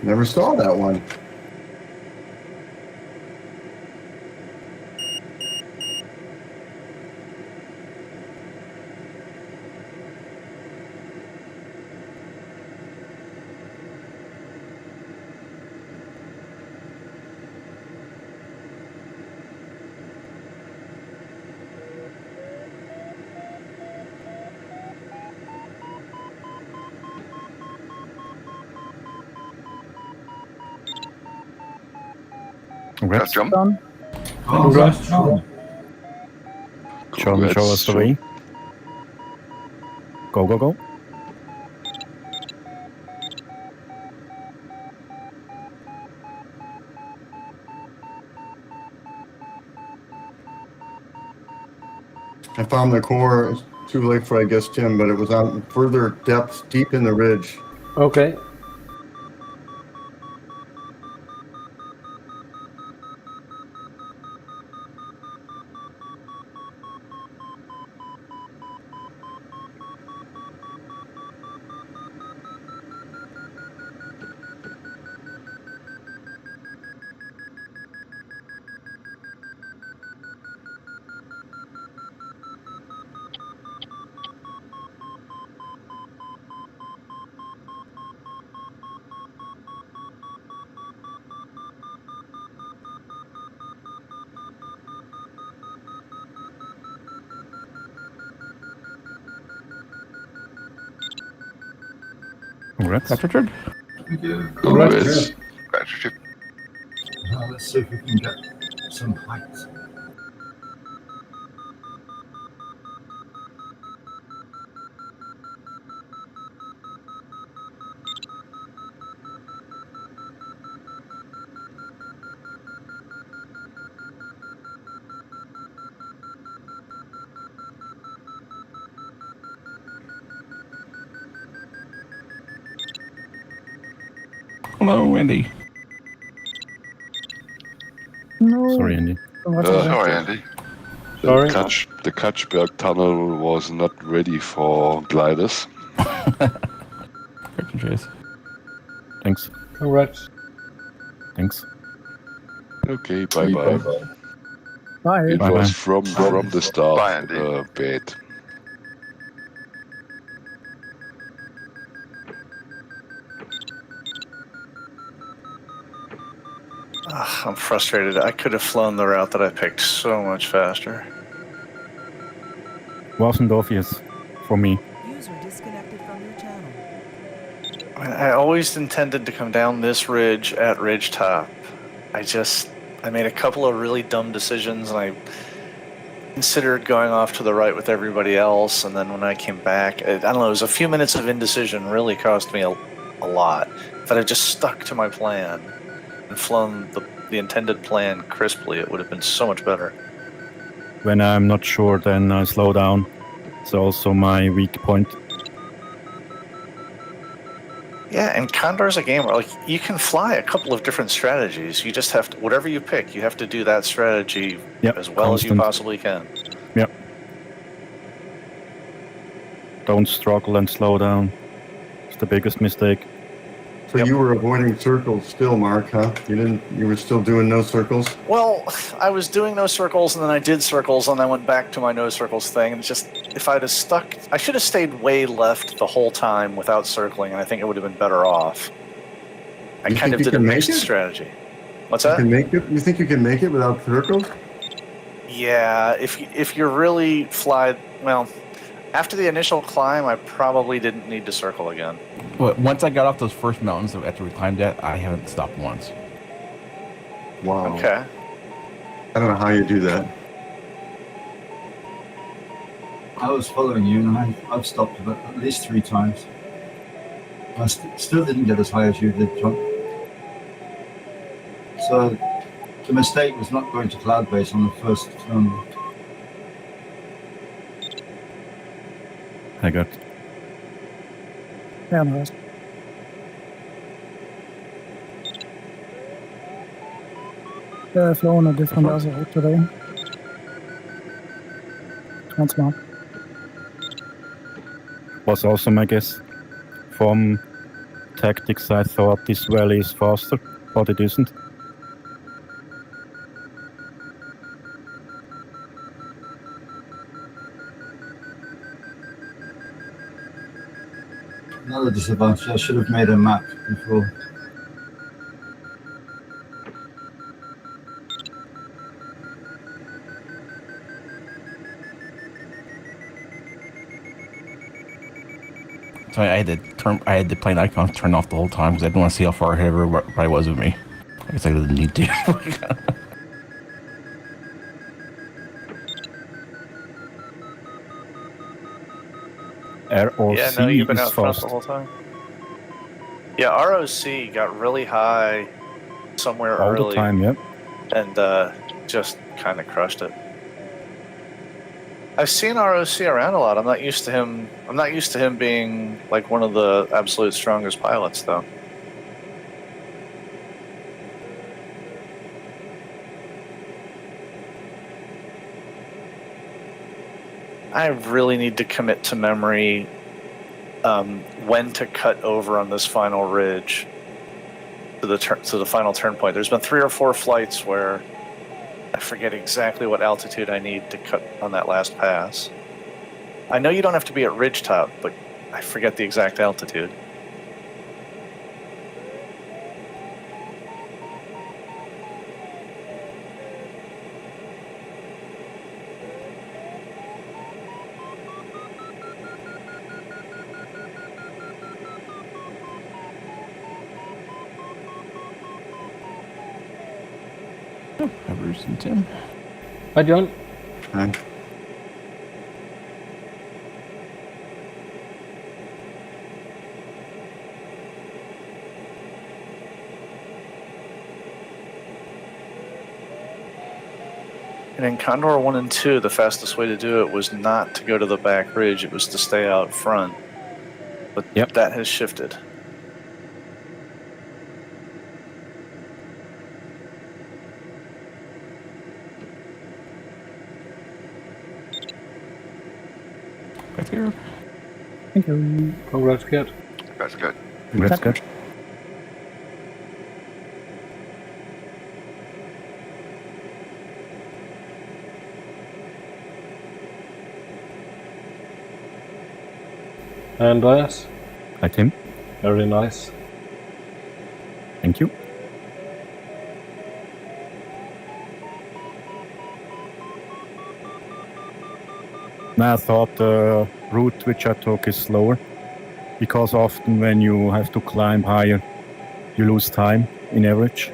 Never saw that one. Congrats. John. Done. Congrats, John. John, show us the way. Go, go, go. I found the core. It's too late for, I guess, Tim, but it was on further depths, deep in the ridge. Okay. Congrats. That's Richard. Thank you. Congrats. Battleship. Now let's see if we can get some height. Hello, Andy. No. Sorry, Andy. Congratulations. Sorry, Andy. Sorry. The Katschberg tunnel was not ready for gliders. Chase. Thanks. Congrats. Thanks. Okay, bye-bye. Bye. It Bye-bye. was from the start Bye, Andy. bad. I'm frustrated. I could have flown the route that I picked so much faster. Wasn't obvious for me. User disconnected from your channel. I always intended to come down this ridge at ridge top. I made a couple of really dumb decisions, and I considered going off to the right with everybody else, and then when I came back, I don't know, it was a few minutes of indecision really cost me a lot. If I'd have just stuck to my plan and flown the intended plan crisply, it would have been so much better. When I'm not sure, then I slow down. It's also my weak point. Yeah, and Condor's a game where like you can fly a couple of different strategies. You just have to, whatever you pick, you have to do that strategy as well as you constant. possibly can. Yep. Don't struggle and slow down. It's the biggest mistake. So you were avoiding circles still, Mark, huh? You were still doing no circles? Well, I was doing no circles, and then I did circles, and I went back to my no circles thing. And just, if I'd have stuck, I should have stayed way left the whole time without circling, and I think it would have been better off. I kind of did a mixed strategy. What's that? You can make it? You think you can make it without circles? Yeah, if you're really fly, well, after the initial climb, I probably didn't need to circle again. But once I got off those first mountains after we climbed that, I haven't stopped once. Wow. Okay. I don't know how you do that. I was following you, and I've stopped about at least 3 times. I still didn't get as high as you did, John. So the mistake was not going to cloud base on the first I got. Yeah, no, yeah, I've flown a different other route today. Once more. Was also my guess. From tactics, I thought this valley is faster, but it isn't. Another disadvantage, I should have made a map before. So I had the plane icon turned off the whole time because I didn't want to see how far ahead everybody was with me. I guess I didn't need to. Yeah, no, ROC you've been is out front fast. the whole time. Yeah, ROC got really high somewhere All early the time, yeah. and just kind of crushed it. I've seen ROC around a lot. I'm not used to him being like one of the absolute strongest pilots, though. I really need to commit to memory when to cut over on this final ridge to the final turn point. There's been 3 or 4 flights where I forget exactly what altitude I need to cut on that last pass. I know you don't have to be at ridge top, but I forget the exact altitude. Hi, Bruce and Tim. Hi, John. Hi. And in Condor 1 and 2, the fastest way to do it was not to go to the back ridge, it was to stay out front. But Yep. that has shifted. Right here. Thank you. Congrats, Kat. That's good. That's good. Andreas, Hi, Tim. very nice. Thank you. Now, I thought the route which I took is slower, because often when you have to climb higher, you lose time in average.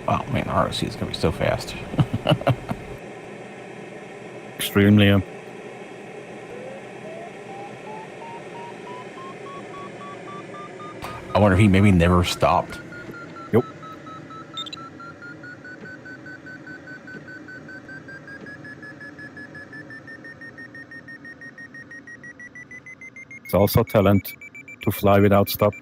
Oh man, ROC is gonna be so fast. Extremely. I wonder if he maybe never stopped. Yep. It's also talent to fly without stop.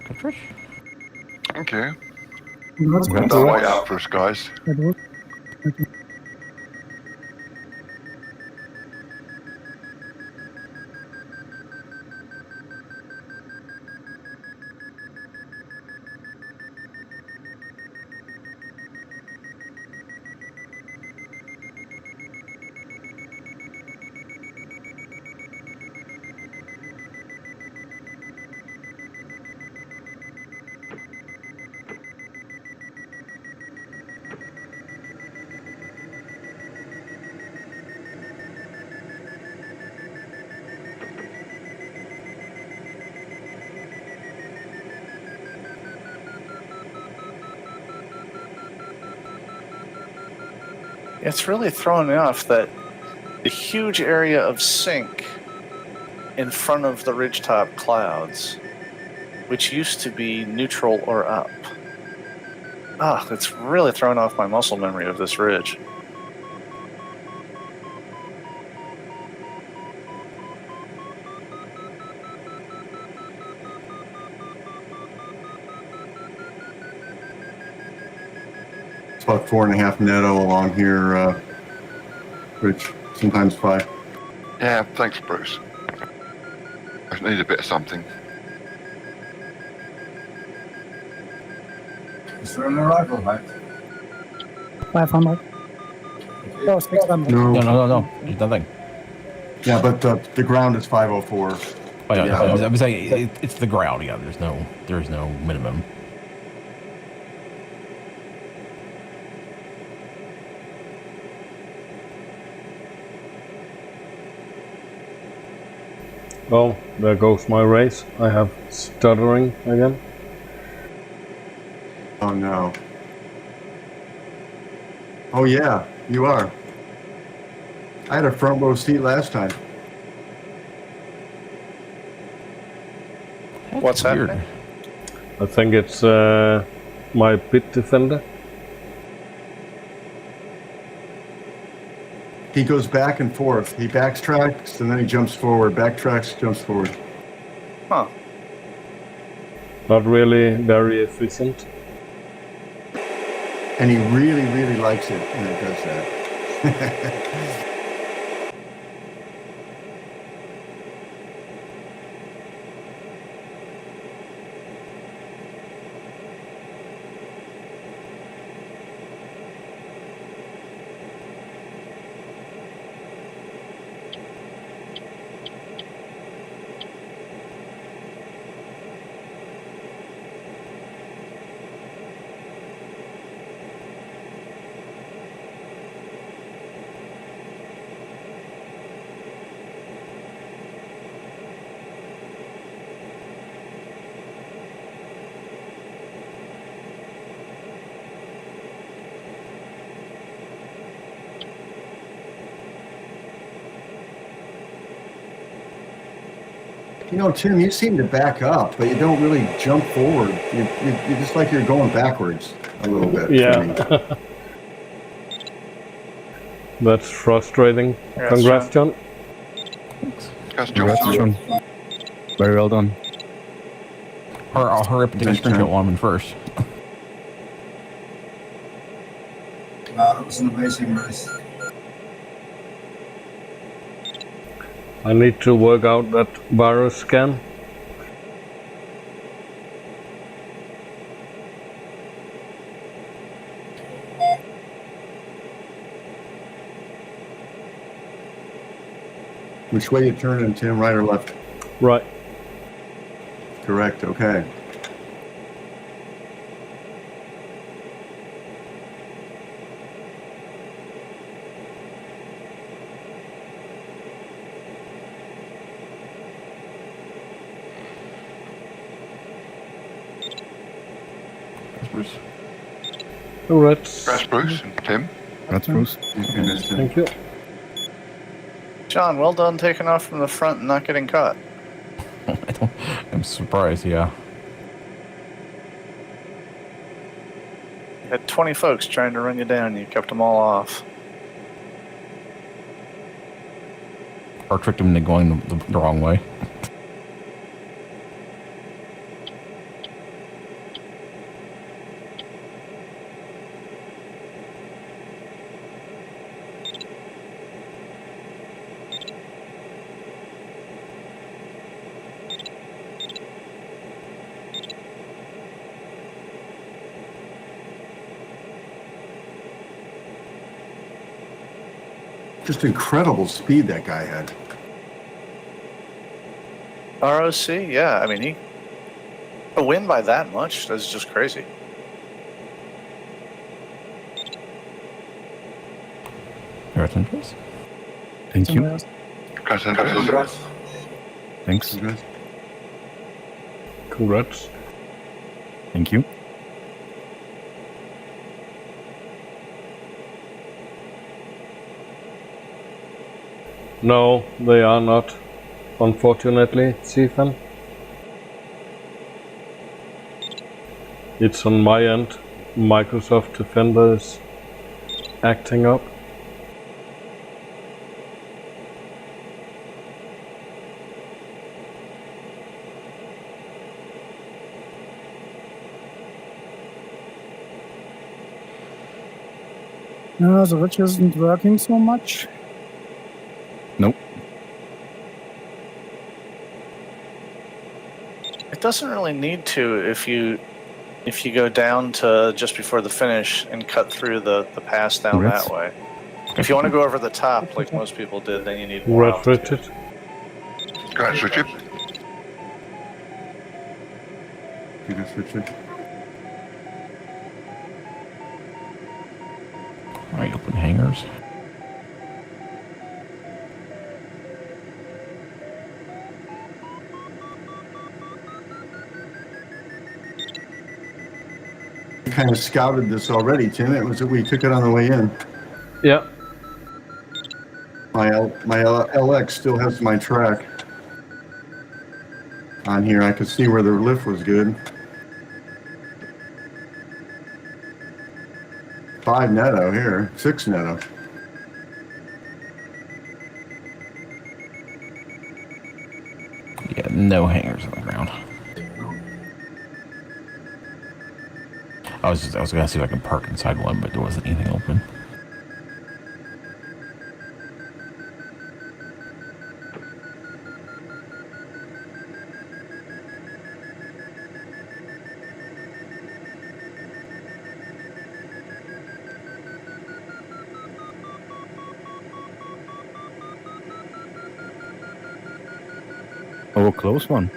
Good Trish. Thank you. That's Put good. that light out for us, guys. That was- It's really throwing me off that the huge area of sink in front of the ridgetop clouds, which used to be neutral or up. It's really thrown off my muscle memory of this ridge. It's about 4.5 netto along here, Rich. Sometimes 5. Yeah, thanks, Bruce. I need a bit of something. Is there an arrival height? 500. Oh, 600. No. There's nothing. Yeah, but the ground is 504. Oh, yeah, Yeah. I was saying it's the ground. Yeah, there's no minimum. Well, there goes my race. I have stuttering again. Oh no. Oh yeah, you are. I had a front row seat last time. What's Weird. happening? I think it's my pit defender. He goes back and forth. He backtracks and then he jumps forward. Backtracks, jumps forward. Huh. Not really very efficient. And he really, really likes it when it does that. You know, Tim, you seem to back up, but you don't really jump forward. You're just like you're going backwards a little bit. Yeah. That's frustrating. Yeah, Congrats, John. Guys, Congrats, jump John. Very well done. I'll hurry up and take a Thanks, screenshot John. while I'm in first. Wow, that was an amazing race. I need to work out that virus scan. Which way you turning, Tim? Right or left? Right. Correct. Okay. Bruce. Congrats. Congrats, Bruce and Tim. That's Bruce. Okay, that's Tim. Thank you. John, well done taking off from the front and not getting caught. I'm surprised. Yeah. You had 20 folks trying to run you down, and you kept them all off. Or tricked him into going the wrong way. Just incredible speed that guy had. ROC, yeah. I mean, a win by that much, that's just crazy. Congratulations. Thank you. Congrats. Thanks. Congrats. Congrats. Thank you. No, they are not. Unfortunately, Stephen. It's on my end. Microsoft Defender is acting up. No, the ridge isn't working so much. Nope. It doesn't really need to if you go down to just before the finish and cut through the pass down Congrats. that way. If you want to go over the top like most people did, then you need more Congrats, altitude. Richard. Congrats, Richard. Congrats, Richard. All right, open hangars. We kind of scouted this already, Tim. It was that we took it on the way in. Yeah. My LX still has my track on here. I could see where the lift was good. 5 netto here, 6 netto. Yeah, no hangars on the ground. I was gonna see if I could park inside one, but there wasn't anything open. Oh, a close one.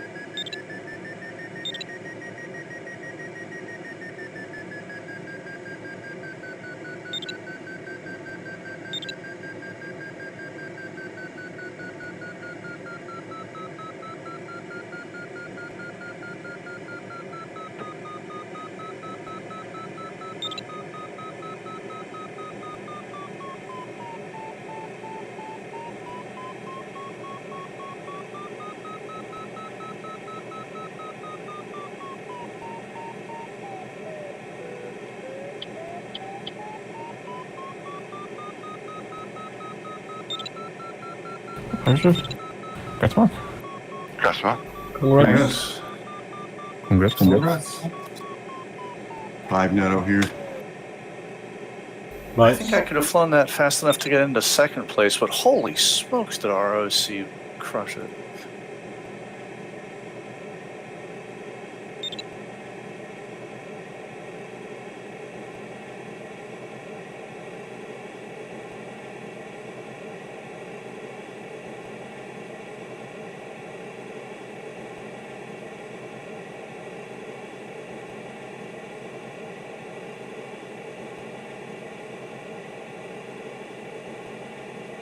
Congrats, Mark. Congrats, man. Congrats. Congrats. Congrats. 5 netto here. I Nice. think I could have flown that fast enough to get into second place, but holy smokes, did ROC crush it.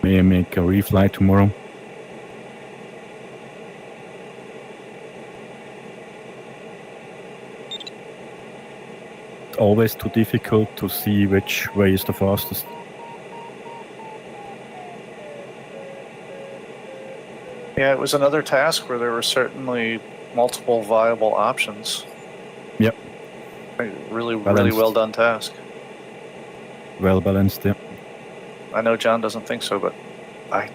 May I make a refly tomorrow? It's always too difficult to see which way is the fastest. Yeah, it was another task where there were certainly multiple viable options. Yep. Really Balanced. well done task. Well balanced, yeah. I know John doesn't think so, but I.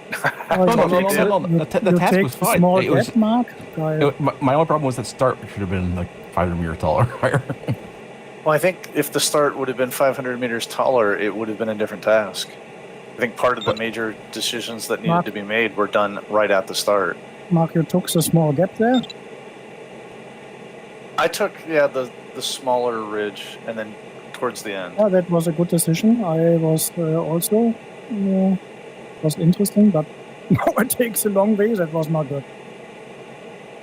Oh, No, you take no. the- The you task take was the fine. small It was- gap mark. My only problem was that start should have been like 500 meters taller. Higher. Well, I think if the start would have been 500 meters taller, it would have been a different task. I think part of the major decisions that needed Mark? to be made were done right at the start. Mark, you took the small gap there. I took, the smaller ridge and then towards the end. Yeah, that was a good decision. I was also was interesting, but now it takes a long way. That was not good.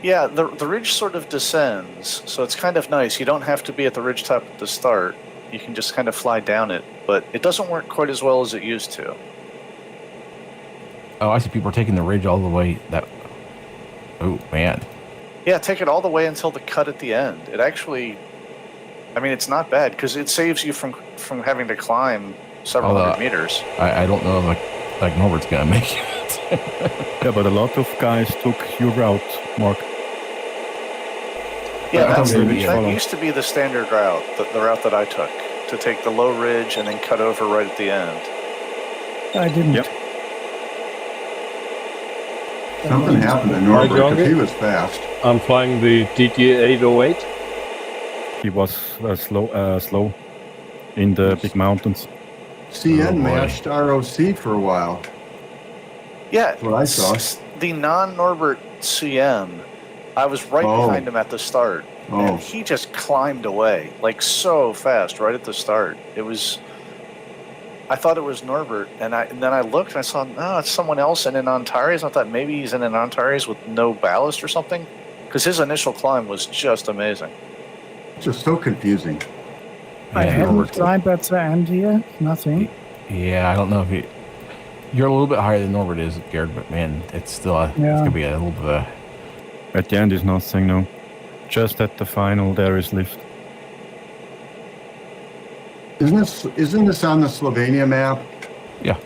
Yeah, the ridge sort of descends, so it's kind of nice. You don't have to be at the ridge top at the start. You can just kind of fly down it, but it doesn't work quite as well as it used to. Oh, I see people are taking the ridge all the way. Oh man. Yeah, take it all the way until the cut at the end. It actually, I mean, it's not bad because it saves you from having to climb several hundred meters. I don't know if like Norbert's gonna make it. Yeah, but a lot of guys took your route, Mark. Yeah, that follow. used to be the standard route, the route that I took, to take the low ridge and then cut over right at the end. I didn't. Yep. Something happened to Norbert because he was fast. I'm flying the DT808. He was slow in the big mountains. CN boy. matched ROC for a while. Yeah, That's what I saw. The non-Norbert CM, I was right behind him at the start, and he just climbed away, like so fast right at the start. I thought it was Norbert, and then I looked and I saw, no, it's someone else in an Antares. I thought maybe he's in an Antares with no ballast or something, because his initial climb was just amazing. Just so confusing. I haven't climbed at the end here. Nothing. Yeah, I don't know if you're a little bit higher than Norbert is, Garrett, but man, it's still it's gonna be a little bit of a... At the end is nothing, no. Just at the final there is lift. Isn't this on the Slovenia map? Yeah.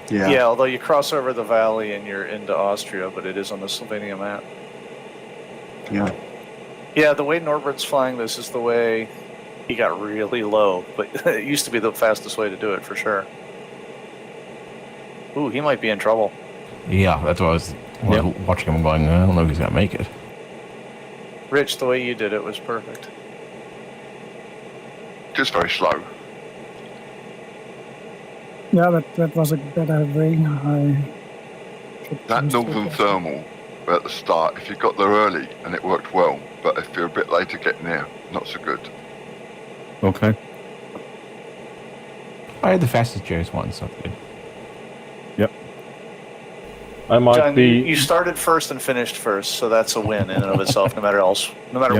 Yeah, although you cross over the valley and you're into Austria, but it is on the Slovenia map. Yeah. Yeah, the way Norbert's flying this is the way he got really low, but it used to be the fastest way to do it for sure. Ooh, he might be in trouble. Yeah, that's what I was watching him going, I don't know if he's going to make it. Rich, the way you did it was perfect. Just very slow. Yeah, that was a better way. That northern thermal at the start, if you got there early and it worked well, but if you're a bit later getting there, not so good. Okay. I had the fastest JS1, so good. Yep. I might John, be. you started first and finished first, so that's a win in and of itself. No matter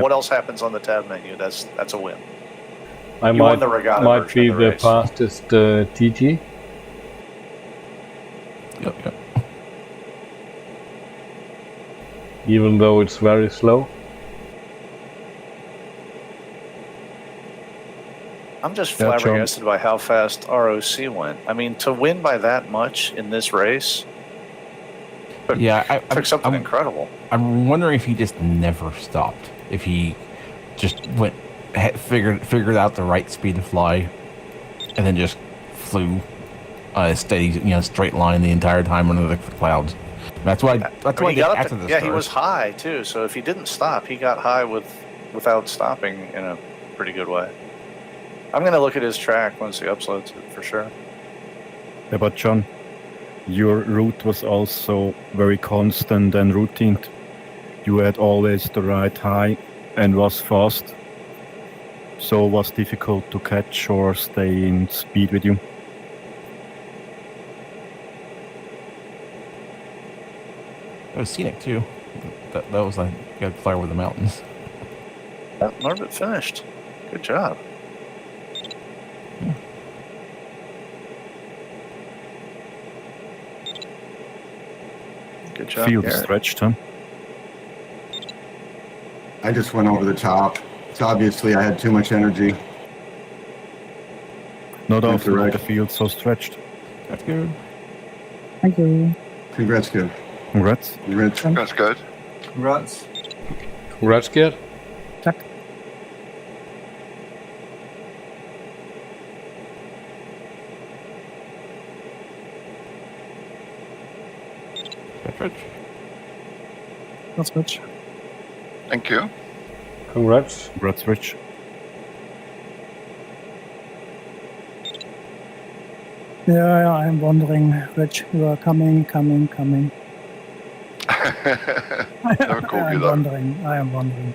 what else happens on the tab menu, that's a win. I You won the regatta might version be of the the race. fastest TT. Yep. Even though it's very slow. I'm just Yeah, flabbergasted by how fast ROC went. I mean, to win by that much in this race, took something incredible. I'm wondering if he just never stopped. If he just figured out the right speed to fly, and then just flew a steady, straight line the entire time under the clouds. That's why. That's why he got after up the to, start. he was high too. So if he didn't stop, he got high without stopping in a pretty good way. I'm gonna look at his track once he uploads it for sure. Yeah, but John, your route was also very constant and routined. You had always the right high and was fast. So it was difficult to catch or stay in speed with you. It was scenic too. That was like you got to fly over the mountains. Norbert finished. Good job. Good job, Field Garrett. stretched, huh? I just went over the top. It's obviously I had too much energy. Not Went often direct. the field so stretched. That's good. Thank you. Congrats, kid. Congrats. Congrats. That's good. Congrats. Congrats, kid. Tack. That's rich. That's good. Thank you. Congrats. Congrats, Rich. Yeah, I'm wondering, Rich, you are coming. Never called you that. I am wondering.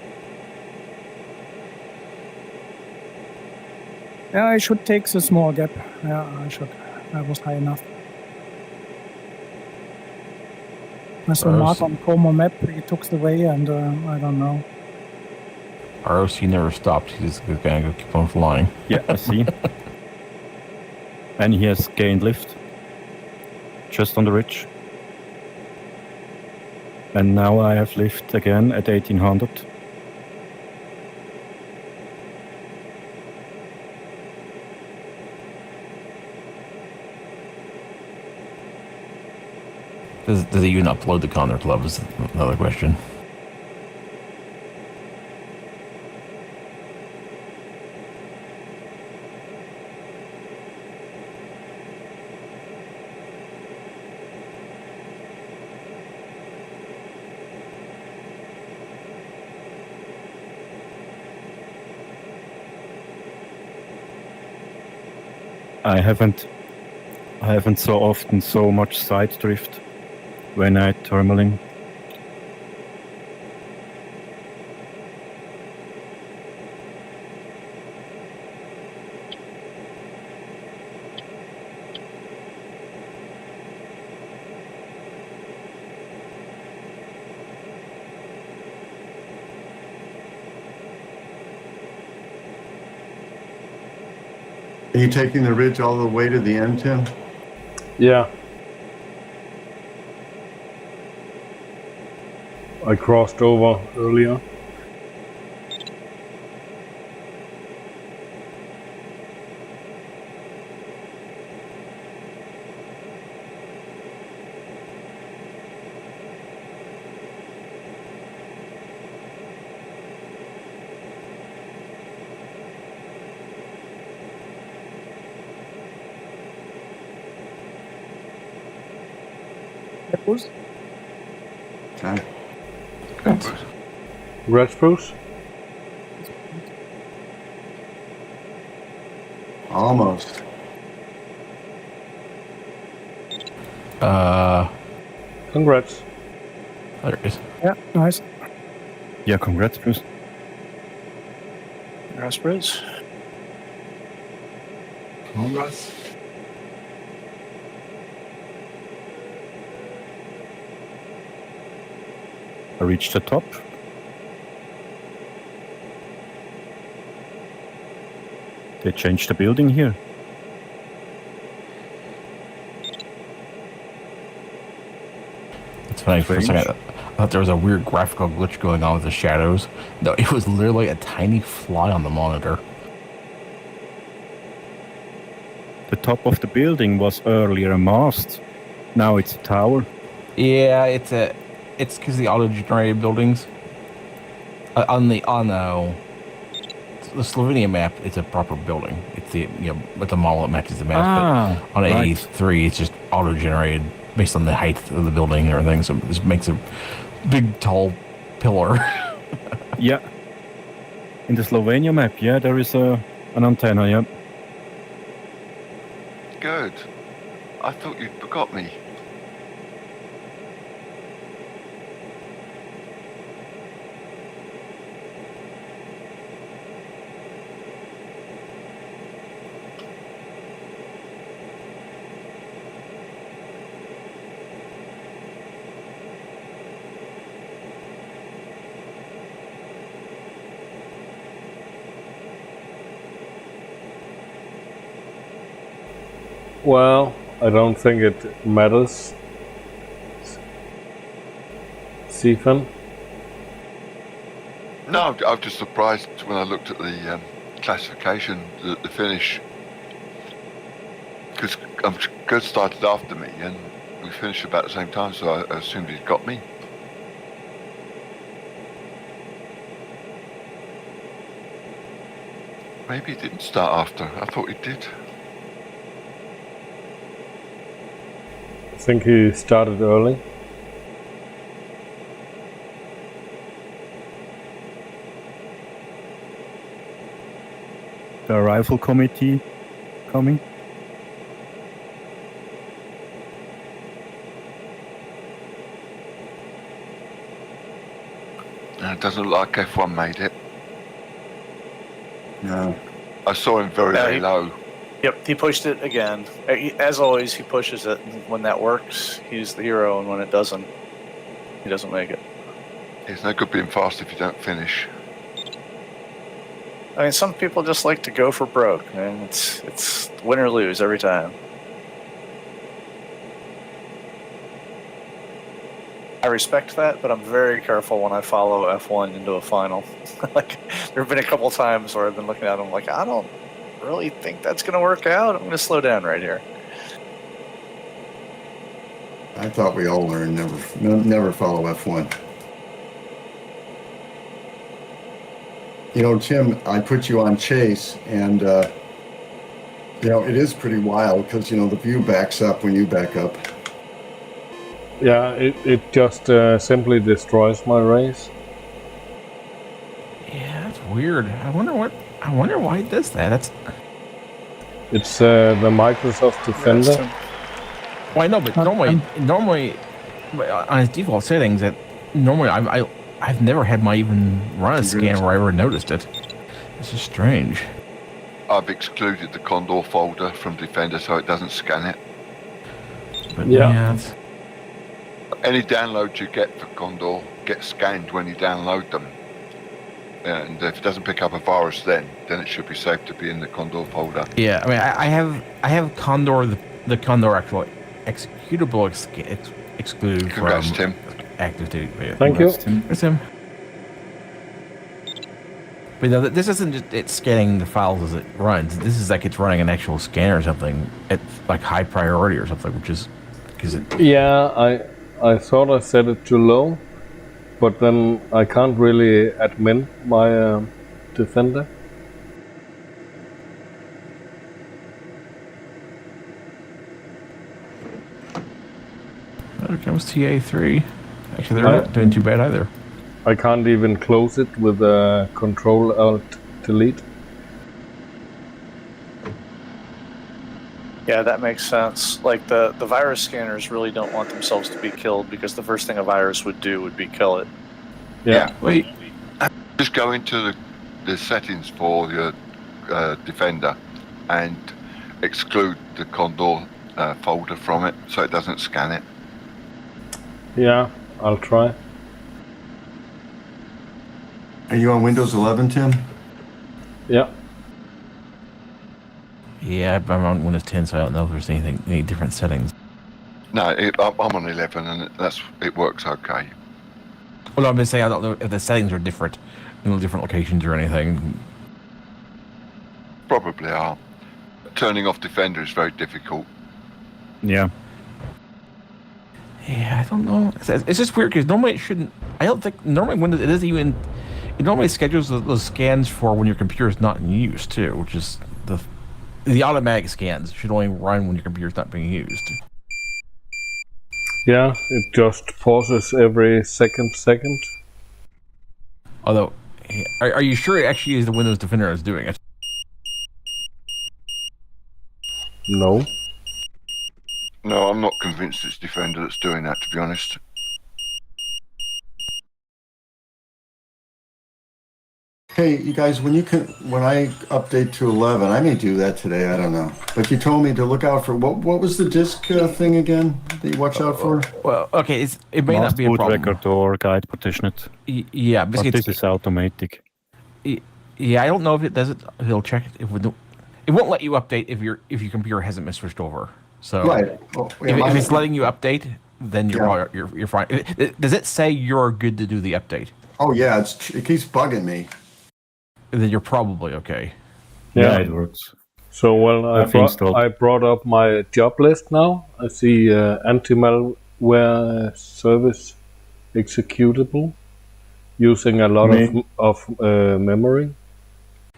Yeah, I should take the small gap. Yeah, I should. I was high enough. I saw Mark on Como map. He took the way, and I don't know. ROC never stopped. He's gonna keep on flying. Yeah, I see. And he has gained lift. Just on the ridge. And now I have lift again at 1800. Does he even upload the Condor Club is another question. I haven't so often so much side drift when I thermaling. Are you taking the ridge all the way to the end, Tim? Yeah. I crossed over earlier. Okay. Red Spruce? Almost. Congrats. There it is. Yeah, nice. Yeah, congrats, Bruce. Raspberries. Congrats. I reached the top. They changed the building here. It's funny. For a second, I thought there was a weird graphical glitch going on with the shadows. No, it was literally a tiny fly on the monitor. The top of the building was earlier a mast. Now it's a tower. Yeah, it's because the auto-generated buildings. On the Slovenia map, it's a proper building. It's with the model that matches the map. But on A3, it's just auto-generated based on the height of the building and everything. So this makes a big, tall pillar. Yeah. In the Slovenia map, yeah, there is an antenna, yeah. Good. I thought you'd forgot me. Well, I don't think it matters. Stephen? No, I was just surprised when I looked at the classification, the finish. Because Good started after me and we finished about the same time, so I assumed he'd got me. Maybe he didn't start after. I thought he did. I think he started early. The arrival committee coming. It doesn't look like F1 made it. No. I saw him very low. Yep, he pushed it again. As always, he pushes it. When that works, he's the hero, and when it doesn't, he doesn't make it. It's no good being fast if you don't finish. I mean, some people just like to go for broke, man. It's win or lose every time. I respect that, but I'm very careful when I follow F1 into a final. Like, there have been a couple times where I've been looking at them like, I don't really think that's going to work out. I'm going to slow down right here. I thought we all learned never follow F1. You know, Tim, I put you on chase, and you know, it is pretty wild because, you know, the view backs up when you back up. Yeah, it just simply destroys my race. Yeah, that's weird. I wonder why it does that. It's the Microsoft Defender. Well, I know, but normally on its default settings, that normally I've never had my even run a scan where I ever noticed it. This is strange. I've excluded the Condor folder from Defender so it doesn't scan it. But yeah, Any downloads you get for Condor get scanned when you download them. And if it doesn't pick up a virus then it should be safe to be in the Condor folder. yeah. I mean, I have Condor, the Condor actual executable excluded Congrats, from Tim. active duty. Yeah, Thank you. Thanks, Tim. But no, this isn't just it scanning the files as it runs. This is like it's running an actual scanner or something at like high priority or something, which is because it. Yeah, I thought I set it too low, but then I can't really admin my Defender. There comes TA3. Actually, they're not doing too bad either. I can't even close it with Control-Alt-Delete. Yeah, that makes sense. Like, the virus scanners really don't want themselves to be killed because the first thing a virus would do would be kill it. Yeah. Wait. Just go into the settings for your Defender and exclude the Condor folder from it so it doesn't scan it. Yeah, I'll try. Are you on Windows 11, Tim? Yeah. Yeah, I'm on Windows 10, so I don't know if there's any different settings. No, I'm on 11 and it works okay. Well, I'm just saying I don't know if the settings are different in different locations or anything. Probably are. Turning off Defender is very difficult. Yeah. Yeah, I don't know. It's just weird because normally it shouldn't. I don't think normally Windows it isn't even. It normally schedules those scans for when your computer is not in use too, which is the automatic scans should only run when your computer is not being used. Yeah, it just pauses every second. Although, are you sure it actually is the Windows Defender that's doing it? No. No, I'm not convinced it's Defender that's doing that, to be honest. Hey, you guys, when I update to 11, I may do that today. I don't know. But you told me to look out for what was the disk thing again that you watch out for? Well, okay, it may not be a boot problem. record or guide partitioned. Yeah, But this is automatic. Yeah, I don't know if it does it. It'll check it. It won't let you update if your computer hasn't been switched over. So Right. Well, yeah, if it's letting you update, then you're fine. Does it say you're good to do the update? Oh yeah, it keeps bugging me. Then you're probably okay. Yeah, it works. So I brought up my job list now. I see anti-malware service executable using a lot of memory.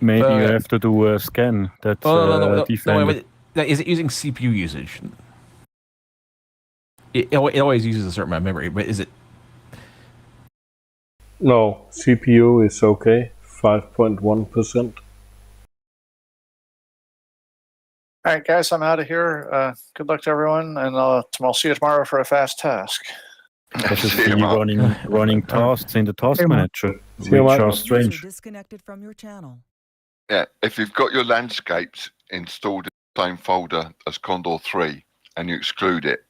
Maybe you have to do a scan. That's Defender. No, is it using CPU usage? It always uses a certain amount of memory, but is it? No, CPU is okay. 5.1%. All right, guys, I'm out of here. Good luck to everyone, and I'll see you tomorrow for a fast task. Because it's running tasks in the task manager, which are strange. Disconnected from your channel. Yeah, if you've got your landscapes installed in the same folder as Condor3 and you exclude it,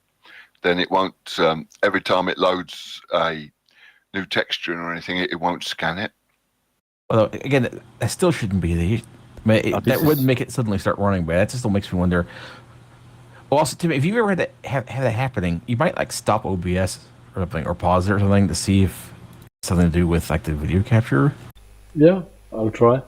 then it won't. Every time it loads a new texture or anything, it won't scan it. Although again, that still shouldn't be the. That wouldn't make it suddenly start running, but that just still makes me wonder. Well, also, Tim, if you ever had that have that happening, you might like stop OBS or something, or pause it or something to see if it's something to do with like the video capture. Yeah, I'll try.